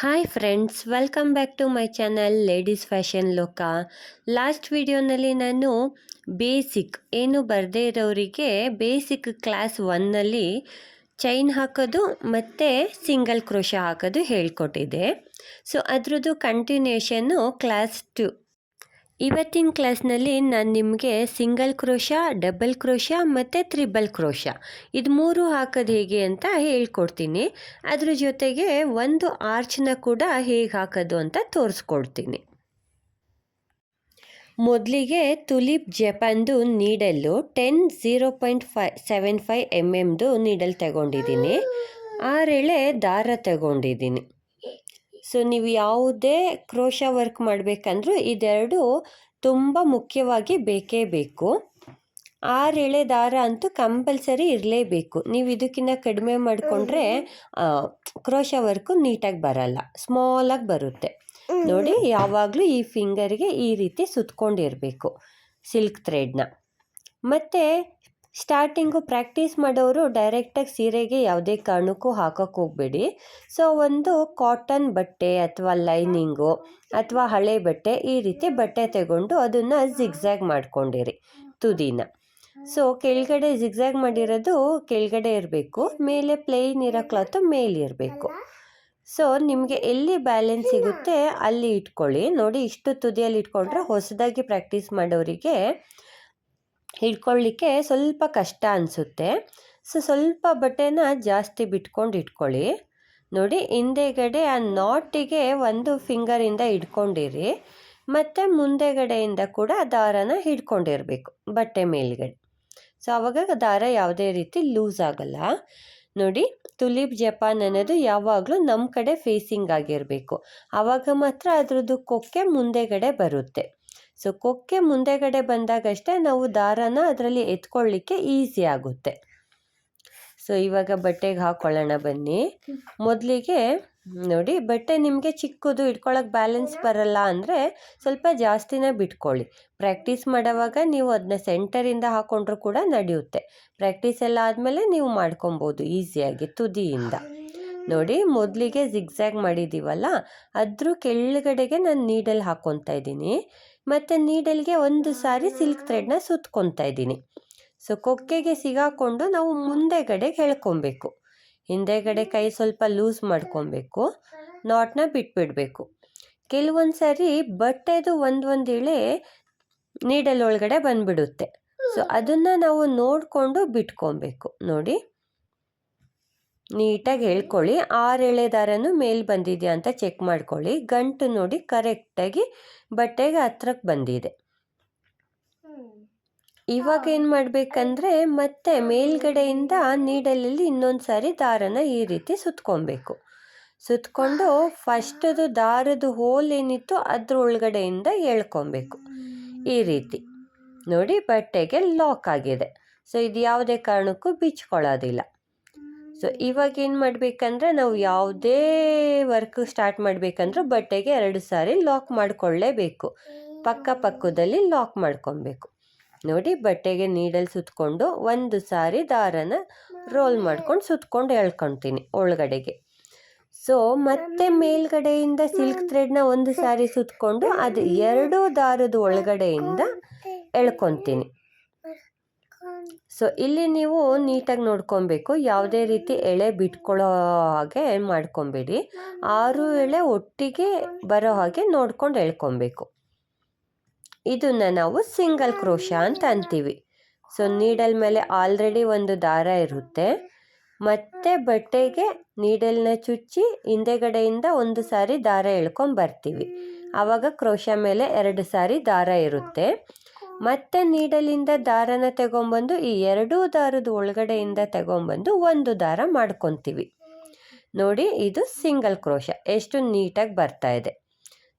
Hi friends, welcome back to my channel ladies fashion ಲೋಕ. Last ವಿಡಿಯೋನಲ್ಲಿ ನಾನು basic ಏನು ಬರದೇ ಇರೋರಿಗೆ ಬೇಸಿಕ್ ಕ್ಲಾಸ್ 1ನಲ್ಲಿ ಚೈನ್ ಹಾಕೋದು ಮತ್ತು ಸಿಂಗಲ್ ಕ್ರೋಶ ಹಾಕೋದು ಹೇಳ್ಕೊಟ್ಟಿದ್ದೆ. ಸೊ ಅದರದ್ದು ಕಂಟಿನ್ಯೂಷನ್ನು ಕ್ಲಾಸ್ 2. ಇವತ್ತಿನ ಕ್ಲಾಸ್ನಲ್ಲಿ ನಾನು ನಿಮಗೆ ಸಿಂಗಲ್ ಕ್ರೋಶ, ಡಬಲ್ ಕ್ರೋಶ ಮತ್ತು ತ್ರಿಬಲ್ ಕ್ರೋಶ ಇದು 3 ಹಾಕೋದು ಹೇಗೆ ಅಂತ ಹೇಳ್ಕೊಡ್ತೀನಿ. ಅದ್ರ ಜೊತೆಗೆ ಒಂದು ಆರ್ಚ್ನ ಕೂಡ ಹೇಗೆ ಹಾಕೋದು ಅಂತ ತೋರಿಸ್ಕೊಡ್ತೀನಿ. ಮೊದಲಿಗೆ ತುಲಿಪ್ ಜಪಾನ್ದು ನೀಡಲ್ಲು 0.75 mm ನೀಡಲ್ ತಗೊಂಡಿದ್ದೀನಿ. 6 ಎಳೆ ದಾರ ತಗೊಂಡಿದ್ದೀನಿ. ಸೊ ನೀವು ಯಾವುದೇ ಕ್ರೋಶ ವರ್ಕ್ ಮಾಡಬೇಕಂದ್ರೂ ಇದೆರಡು ತುಂಬ ಮುಖ್ಯವಾಗಿ ಬೇಕೇ ಬೇಕು. 6 ಎಳೆ ದಾರ ಅಂತೂ ಕಂಪಲ್ಸರಿ ಇರಲೇಬೇಕು. ನೀವು ಇದಕ್ಕಿಂತ ಕಡಿಮೆ ಮಾಡಿಕೊಂಡ್ರೆ ಕ್ರೋಶ ವರ್ಕು ನೀಟಾಗಿ ಬರಲ್ಲ, ಸ್ಮಾಲಾಗಿ ಬರುತ್ತೆ. ನೋಡಿ, ಯಾವಾಗಲೂ ಈ ಫಿಂಗರ್ಗೆ ಈ ರೀತಿ ಸುತ್ಕೊಂಡಿರಬೇಕು ಸಿಲ್ಕ್ ಥ್ರೆಡ್ನ. ಮತ್ತು ಸ್ಟಾರ್ಟಿಂಗು ಪ್ರಾಕ್ಟೀಸ್ ಮಾಡೋರು ಡೈರೆಕ್ಟಾಗಿ ಸೀರೆಗೆ ಯಾವುದೇ ಕಾರಣಕ್ಕೂ ಹಾಕೋಕ್ಕೆ ಹೋಗಬೇಡಿ. ಸೊ ಒಂದು ಕಾಟನ್ ಬಟ್ಟೆ ಅಥವಾ ಲೈನಿಂಗು ಅಥವಾ ಹಳೆ ಬಟ್ಟೆ ಈ ರೀತಿ ಬಟ್ಟೆ ತಗೊಂಡು ಅದನ್ನು ಜಿಗ್ಜ್ಯಾಗ್ ಮಾಡ್ಕೊಂಡಿರಿ ತುದಿನ. ಸೊ ಕೆಳಗಡೆ ಜಿಗ್ಜ್ಯಾಗ್ ಮಾಡಿರೋದು ಕೆಳಗಡೆ ಇರಬೇಕು, ಮೇಲೆ ಪ್ಲೇನ್ ಇರೋ ಕ್ಲಾತು ಮೇಲಿರಬೇಕು. ಸೊ ನಿಮಗೆ ಎಲ್ಲಿ ಬ್ಯಾಲೆನ್ಸ್ ಸಿಗುತ್ತೆ ಅಲ್ಲಿ ಇಟ್ಕೊಳ್ಳಿ. ನೋಡಿ, ಇಷ್ಟು ತುದಿಯಲ್ಲಿ ಇಟ್ಕೊಂಡ್ರೆ ಹೊಸದಾಗಿ ಪ್ರಾಕ್ಟೀಸ್ ಮಾಡೋರಿಗೆ ಹಿಡ್ಕೊಳ್ಳಿಕ್ಕೆ ಸ್ವಲ್ಪ ಕಷ್ಟ ಅನಿಸುತ್ತೆ. ಸೊ ಸ್ವಲ್ಪ ಬಟ್ಟೆನ ಜಾಸ್ತಿ ಬಿಟ್ಕೊಂಡು ಇಟ್ಕೊಳ್ಳಿ. ನೋಡಿ, ಹಿಂದೆಗಡೆ ಆ ನಾಟಿಗೆ ಒಂದು ಫಿಂಗರಿಂದ ಹಿಡ್ಕೊಂಡಿರಿ ಮತ್ತು ಮುಂದೆಗಡೆಯಿಂದ ಕೂಡ ದಾರನ ಹಿಡ್ಕೊಂಡಿರಬೇಕು ಬಟ್ಟೆ ಮೇಲ್ಗಡೆ. ಸೊ ಆವಾಗ ದಾರ ಯಾವುದೇ ರೀತಿ ಲೂಸ್ ಆಗಲ್ಲ. ನೋಡಿ, ತುಲಿಪ್ ಜಪಾನ್ ಅನ್ನೋದು ಯಾವಾಗಲೂ ನಮ್ಮ ಕಡೆ ಫೇಸಿಂಗ್ ಆಗಿರಬೇಕು. ಆವಾಗ ಮಾತ್ರ ಅದರದ್ದು ಕೊಕ್ಕೆ ಮುಂದೆಗಡೆ ಬರುತ್ತೆ. ಸೊ ಕೊಕ್ಕೆ ಮುಂದೆಗಡೆ ಬಂದಾಗಷ್ಟೇ ನಾವು ದಾರನ ಅದರಲ್ಲಿ ಎತ್ಕೊಳ್ಳಿಕ್ಕೆ ಈಸಿ ಆಗುತ್ತೆ. ಸೊ ಇವಾಗ ಬಟ್ಟೆಗೆ ಹಾಕ್ಕೊಳ್ಳೋಣ ಬನ್ನಿ. ಮೊದಲಿಗೆ ನೋಡಿ, ಬಟ್ಟೆ ನಿಮಗೆ ಚಿಕ್ಕದು ಇಟ್ಕೊಳ್ಳೋಕೆ ಬ್ಯಾಲೆನ್ಸ್ ಬರಲ್ಲ ಅಂದರೆ ಸ್ವಲ್ಪ ಜಾಸ್ತಿನೇ ಬಿಟ್ಕೊಳ್ಳಿ. ಪ್ರಾಕ್ಟೀಸ್ ಮಾಡೋವಾಗ ನೀವು ಅದನ್ನ ಸೆಂಟರಿಂದ ಹಾಕ್ಕೊಂಡ್ರೂ ಕೂಡ ನಡೆಯುತ್ತೆ. ಪ್ರಾಕ್ಟೀಸ್ ಎಲ್ಲ ಆದಮೇಲೆ ನೀವು ಮಾಡ್ಕೊಬೋದು ಈಸಿಯಾಗಿ ತುದಿಯಿಂದ. ನೋಡಿ, ಮೊದಲಿಗೆ ಜಿಗ್ಜ್ಯಾಗ್ ಮಾಡಿದ್ದೀವಲ್ಲ, ಅದ್ರ ಕೆಳಗಡೆಗೆ ನಾನು ನೀಡಲ್ ಹಾಕ್ಕೊತಾ ಇದ್ದೀನಿ ಮತ್ತು ನೀಡಲ್ಗೆ ಒಂದು ಸಾರಿ ಸಿಲ್ಕ್ ಥ್ರೆಡ್ನ ಸುತ್ಕೊತಾ ಇದ್ದೀನಿ. ಸೊ ಕೊಕ್ಕೆಗೆ ಸಿಗಾಕೊಂಡು ನಾವು ಮುಂದೆಗಡೆಗೆ ಎಳ್ಕೊಬೇಕು. ಹಿಂದೆಗಡೆ ಕೈ ಸ್ವಲ್ಪ ಲೂಸ್ ಮಾಡ್ಕೊಬೇಕು, ನಾಟ್ನ ಬಿಟ್ಬಿಡಬೇಕು. ಕೆಲವೊಂದು ಸಾರಿ ಬಟ್ಟೆದು ಒಂದು ಎಳೆ ನೀಡಲ್ ಒಳಗಡೆ ಬಂದ್ಬಿಡುತ್ತೆ. ಸೊ ಅದನ್ನು ನಾವು ನೋಡಿಕೊಂಡು ಬಿಟ್ಕೊಬೇಕು. ನೋಡಿ, ನೀಟಾಗಿ ಹೇಳ್ಕೊಳ್ಳಿ. 6 ಎಳೆ ದಾರನೂ ಮೇಲೆ ಬಂದಿದೆಯಾ ಅಂತ ಚೆಕ್ ಮಾಡ್ಕೊಳ್ಳಿ. ಗಂಟು ನೋಡಿ ಕರೆಕ್ಟಾಗಿ ಬಟ್ಟೆಗೆ ಹತ್ರಕ್ಕೆ ಬಂದಿದೆ. ಇವಾಗ ಏನು ಮಾಡಬೇಕಂದ್ರೆ ಮತ್ತೆ ಮೇಲ್ಗಡೆಯಿಂದ ನೀಡಲಲ್ಲಿ ಇನ್ನೊಂದು ಸಾರಿ ದಾರನ ಈ ರೀತಿ ಸುತ್ಕೊಬೇಕು. ಸುತ್ಕೊಂಡು ಫಸ್ಟದು ದಾರದ ಹೋಲ್ ಏನಿತ್ತು ಅದ್ರ ಒಳಗಡೆಯಿಂದ ಎಳ್ಕೊಬೇಕು ಈ ರೀತಿ. ನೋಡಿ, ಬಟ್ಟೆಗೆ ಲಾಕ್ ಆಗಿದೆ. ಸೊ ಇದು ಯಾವುದೇ ಕಾರಣಕ್ಕೂ ಬಿಚ್ಕೊಳ್ಳೋದಿಲ್ಲ. ಸೊ ಇವಾಗ ಏನು ಮಾಡಬೇಕಂದ್ರೆ ನಾವು ಯಾವುದೇ ವರ್ಕ್ ಸ್ಟಾರ್ಟ್ ಮಾಡಬೇಕಂದ್ರೂ ಬಟ್ಟೆಗೆ 2 ಸಾರಿ ಲಾಕ್ ಮಾಡಿಕೊಳ್ಳೇಬೇಕು. ಪಕ್ಕದಲ್ಲಿ ಲಾಕ್ ಮಾಡ್ಕೊಬೇಕು. ನೋಡಿ, ಬಟ್ಟೆಗೆ ನೀಡಲ್ ಸುತ್ಕೊಂಡು ಒಂದು ಸಾರಿ ದಾರನ ರೋಲ್ ಮಾಡ್ಕೊಂಡು ಸುತ್ಕೊಂಡು ಎಳ್ಕೊತೀನಿ ಒಳಗಡೆಗೆ. ಸೊ ಮತ್ತೆ ಮೇಲ್ಗಡೆಯಿಂದ ಸಿಲ್ಕ್ ಥ್ರೆಡ್ನ ಒಂದು ಸಾರಿ ಸುತ್ಕೊಂಡು ಅದು 2 ದಾರದ ಒಳಗಡೆಯಿಂದ ಎಳ್ಕೊತೀನಿ. ಸೊ ಇಲ್ಲಿ ನೀವು ನೀಟಾಗಿ ನೋಡ್ಕೊಬೇಕು, ಯಾವುದೇ ರೀತಿ ಎಳೆ ಬಿಟ್ಕೊಳ್ಳೋ ಹಾಗೆ ಮಾಡ್ಕೊಬೇಡಿ. 6 ಎಳೆ ಒಟ್ಟಿಗೆ ಬರೋ ಹಾಗೆ ನೋಡ್ಕೊಂಡು ಎಳ್ಕೊಬೇಕು. ಇದನ್ನು ನಾವು ಸಿಂಗಲ್ ಕ್ರೋಶ ಅಂತ ಅಂತೀವಿ. ಸೊ ನೀಡಲ್ ಮೇಲೆ ಆಲ್ರೆಡಿ ಒಂದು ದಾರ ಇರುತ್ತೆ, ಮತ್ತೆ ಬಟ್ಟೆಗೆ ನೀಡಲ್ನ ಚುಚ್ಚಿ ಹಿಂದೆಗಡೆಯಿಂದ ಒಂದು ಸಾರಿ ದಾರ ಬರ್ತೀವಿ. ಆವಾಗ ಕ್ರೋಶ ಮೇಲೆ 2 ಸಾರಿ ದಾರ ಇರುತ್ತೆ. ಮತ್ತೆ ನೀಡಲಿಂದ ದಾರನ ತಗೊಂಬಂದು ಈ 2 ದಾರದ ಒಳಗಡೆಯಿಂದ ತಗೊಂಬಂದು ಒಂದು ದಾರ ಮಾಡ್ಕೊತೀವಿ. ನೋಡಿ, ಇದು ಸಿಂಗಲ್ ಕ್ರೋಶ ಎಷ್ಟು ನೀಟಾಗಿ ಬರ್ತಾ ಇದೆ.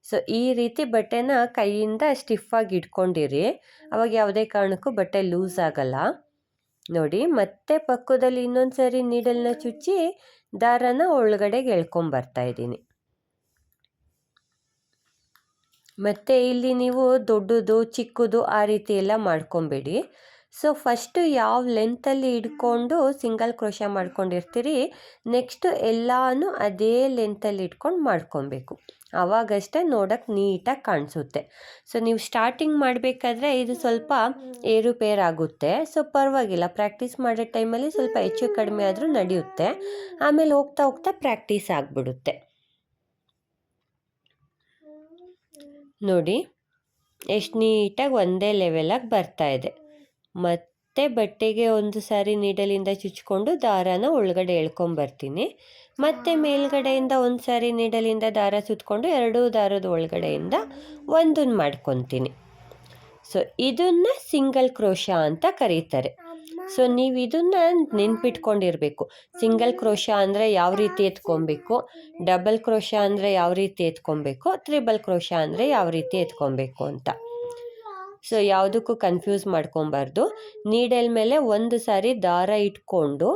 ಸೊ ಈ ರೀತಿ ಬಟ್ಟೆನ ಕೈಯಿಂದ ಸ್ಟಿಫಾಗಿ ಇಟ್ಕೊಂಡಿರಿ, ಅವಾಗ ಯಾವುದೇ ಕಾರಣಕ್ಕೂ ಬಟ್ಟೆ ಲೂಸ್ ಆಗಲ್ಲ. ನೋಡಿ, ಮತ್ತೆ ಪಕ್ಕದಲ್ಲಿ ಇನ್ನೊಂದು ಸಾರಿ ನೀಡಲ್ನ ಚುಚ್ಚಿ ದಾರನ ಒಳಗಡೆಗೆ ಎಳ್ಕೊಂಬರ್ತಾ ಇದ್ದೀನಿ. ಮತ್ತು ಇಲ್ಲಿ ನೀವು ದೊಡ್ಡದು ಚಿಕ್ಕದು ಆ ರೀತಿ ಎಲ್ಲ ಮಾಡ್ಕೊಬೇಡಿ. ಸೊ ಫಸ್ಟು ಯಾವ ಲೆಂತಲ್ಲಿ ಇಟ್ಕೊಂಡು ಸಿಂಗಲ್ ಕ್ರೋಶ ಮಾಡ್ಕೊಂಡಿರ್ತೀರಿ, ನೆಕ್ಸ್ಟು ಎಲ್ಲನೂ ಅದೇ ಲೆಂತಲ್ಲಿ ಇಟ್ಕೊಂಡು ಮಾಡ್ಕೊಬೇಕು. ಆವಾಗಷ್ಟೇ ನೋಡೋಕ್ಕೆ ನೀಟಾಗಿ ಕಾಣಿಸುತ್ತೆ. ಸೊ ನೀವು ಸ್ಟಾರ್ಟಿಂಗ್ ಮಾಡಬೇಕಾದ್ರೆ ಇದು ಸ್ವಲ್ಪ ಏರುಪೇರಾಗುತ್ತೆ. ಸೊ ಪರವಾಗಿಲ್ಲ, ಪ್ರಾಕ್ಟೀಸ್ ಮಾಡೋ ಟೈಮಲ್ಲಿ ಸ್ವಲ್ಪ ಹೆಚ್ಚು ಕಡಿಮೆ ಆದರೂ ನಡೆಯುತ್ತೆ. ಆಮೇಲೆ ಹೋಗ್ತಾ ಹೋಗ್ತಾ ಪ್ರಾಕ್ಟೀಸ್ ಆಗಿಬಿಡುತ್ತೆ. ನೋಡಿ ಎಷ್ಟು ನೀಟಾಗಿ ಒಂದೇ ಲೆವೆಲಾಗಿ ಬರ್ತಾಯಿದೆ. ಮತ್ತೆ ಬಟ್ಟೆಗೆ ಒಂದು ಸಾರಿ ನೀಡಲಿಂದ ಚುಚ್ಕೊಂಡು ದಾರಾನ ಒಳಗಡೆ ಎಳ್ಕೊಂಬರ್ತೀನಿ. ಮತ್ತು ಮೇಲ್ಗಡೆಯಿಂದ ಒಂದು ಸಾರಿ ನೀಡಲಿಂದ ದಾರ ಸುತ್ಕೊಂಡು ಎರಡೂ ದಾರದ ಒಳಗಡೆಯಿಂದ ಒಂದನ್ನು ಮಾಡ್ಕೊತೀನಿ. ಸೊ ಇದನ್ನು ಸಿಂಗಲ್ ಕ್ರೋಶ ಅಂತ ಕರೀತಾರೆ. ಸೊ ನೀವು ಇದನ್ನು ನೆನ್ಪಿಟ್ಕೊಂಡಿರಬೇಕು. ಸಿಂಗಲ್ ಕ್ರೋಶ ಅಂದರೆ ಯಾವ ರೀತಿ ಎತ್ಕೊಬೇಕು, ಡಬಲ್ ಕ್ರೋಶ ಅಂದರೆ ಯಾವ ರೀತಿ ಎತ್ಕೊಬೇಕು, ತ್ರಿಬಲ್ ಕ್ರೋಶ ಅಂದರೆ ಯಾವ ರೀತಿ ಎತ್ಕೊಬೇಕು ಅಂತ. ಸೊ ಯಾವುದಕ್ಕೂ ಕನ್ಫ್ಯೂಸ್ ಮಾಡ್ಕೊಬಾರ್ದು. ನೀಡಲ್ ಮೇಲೆ ಒಂದು ಸಾರಿ ದಾರ ಇಟ್ಕೊಂಡು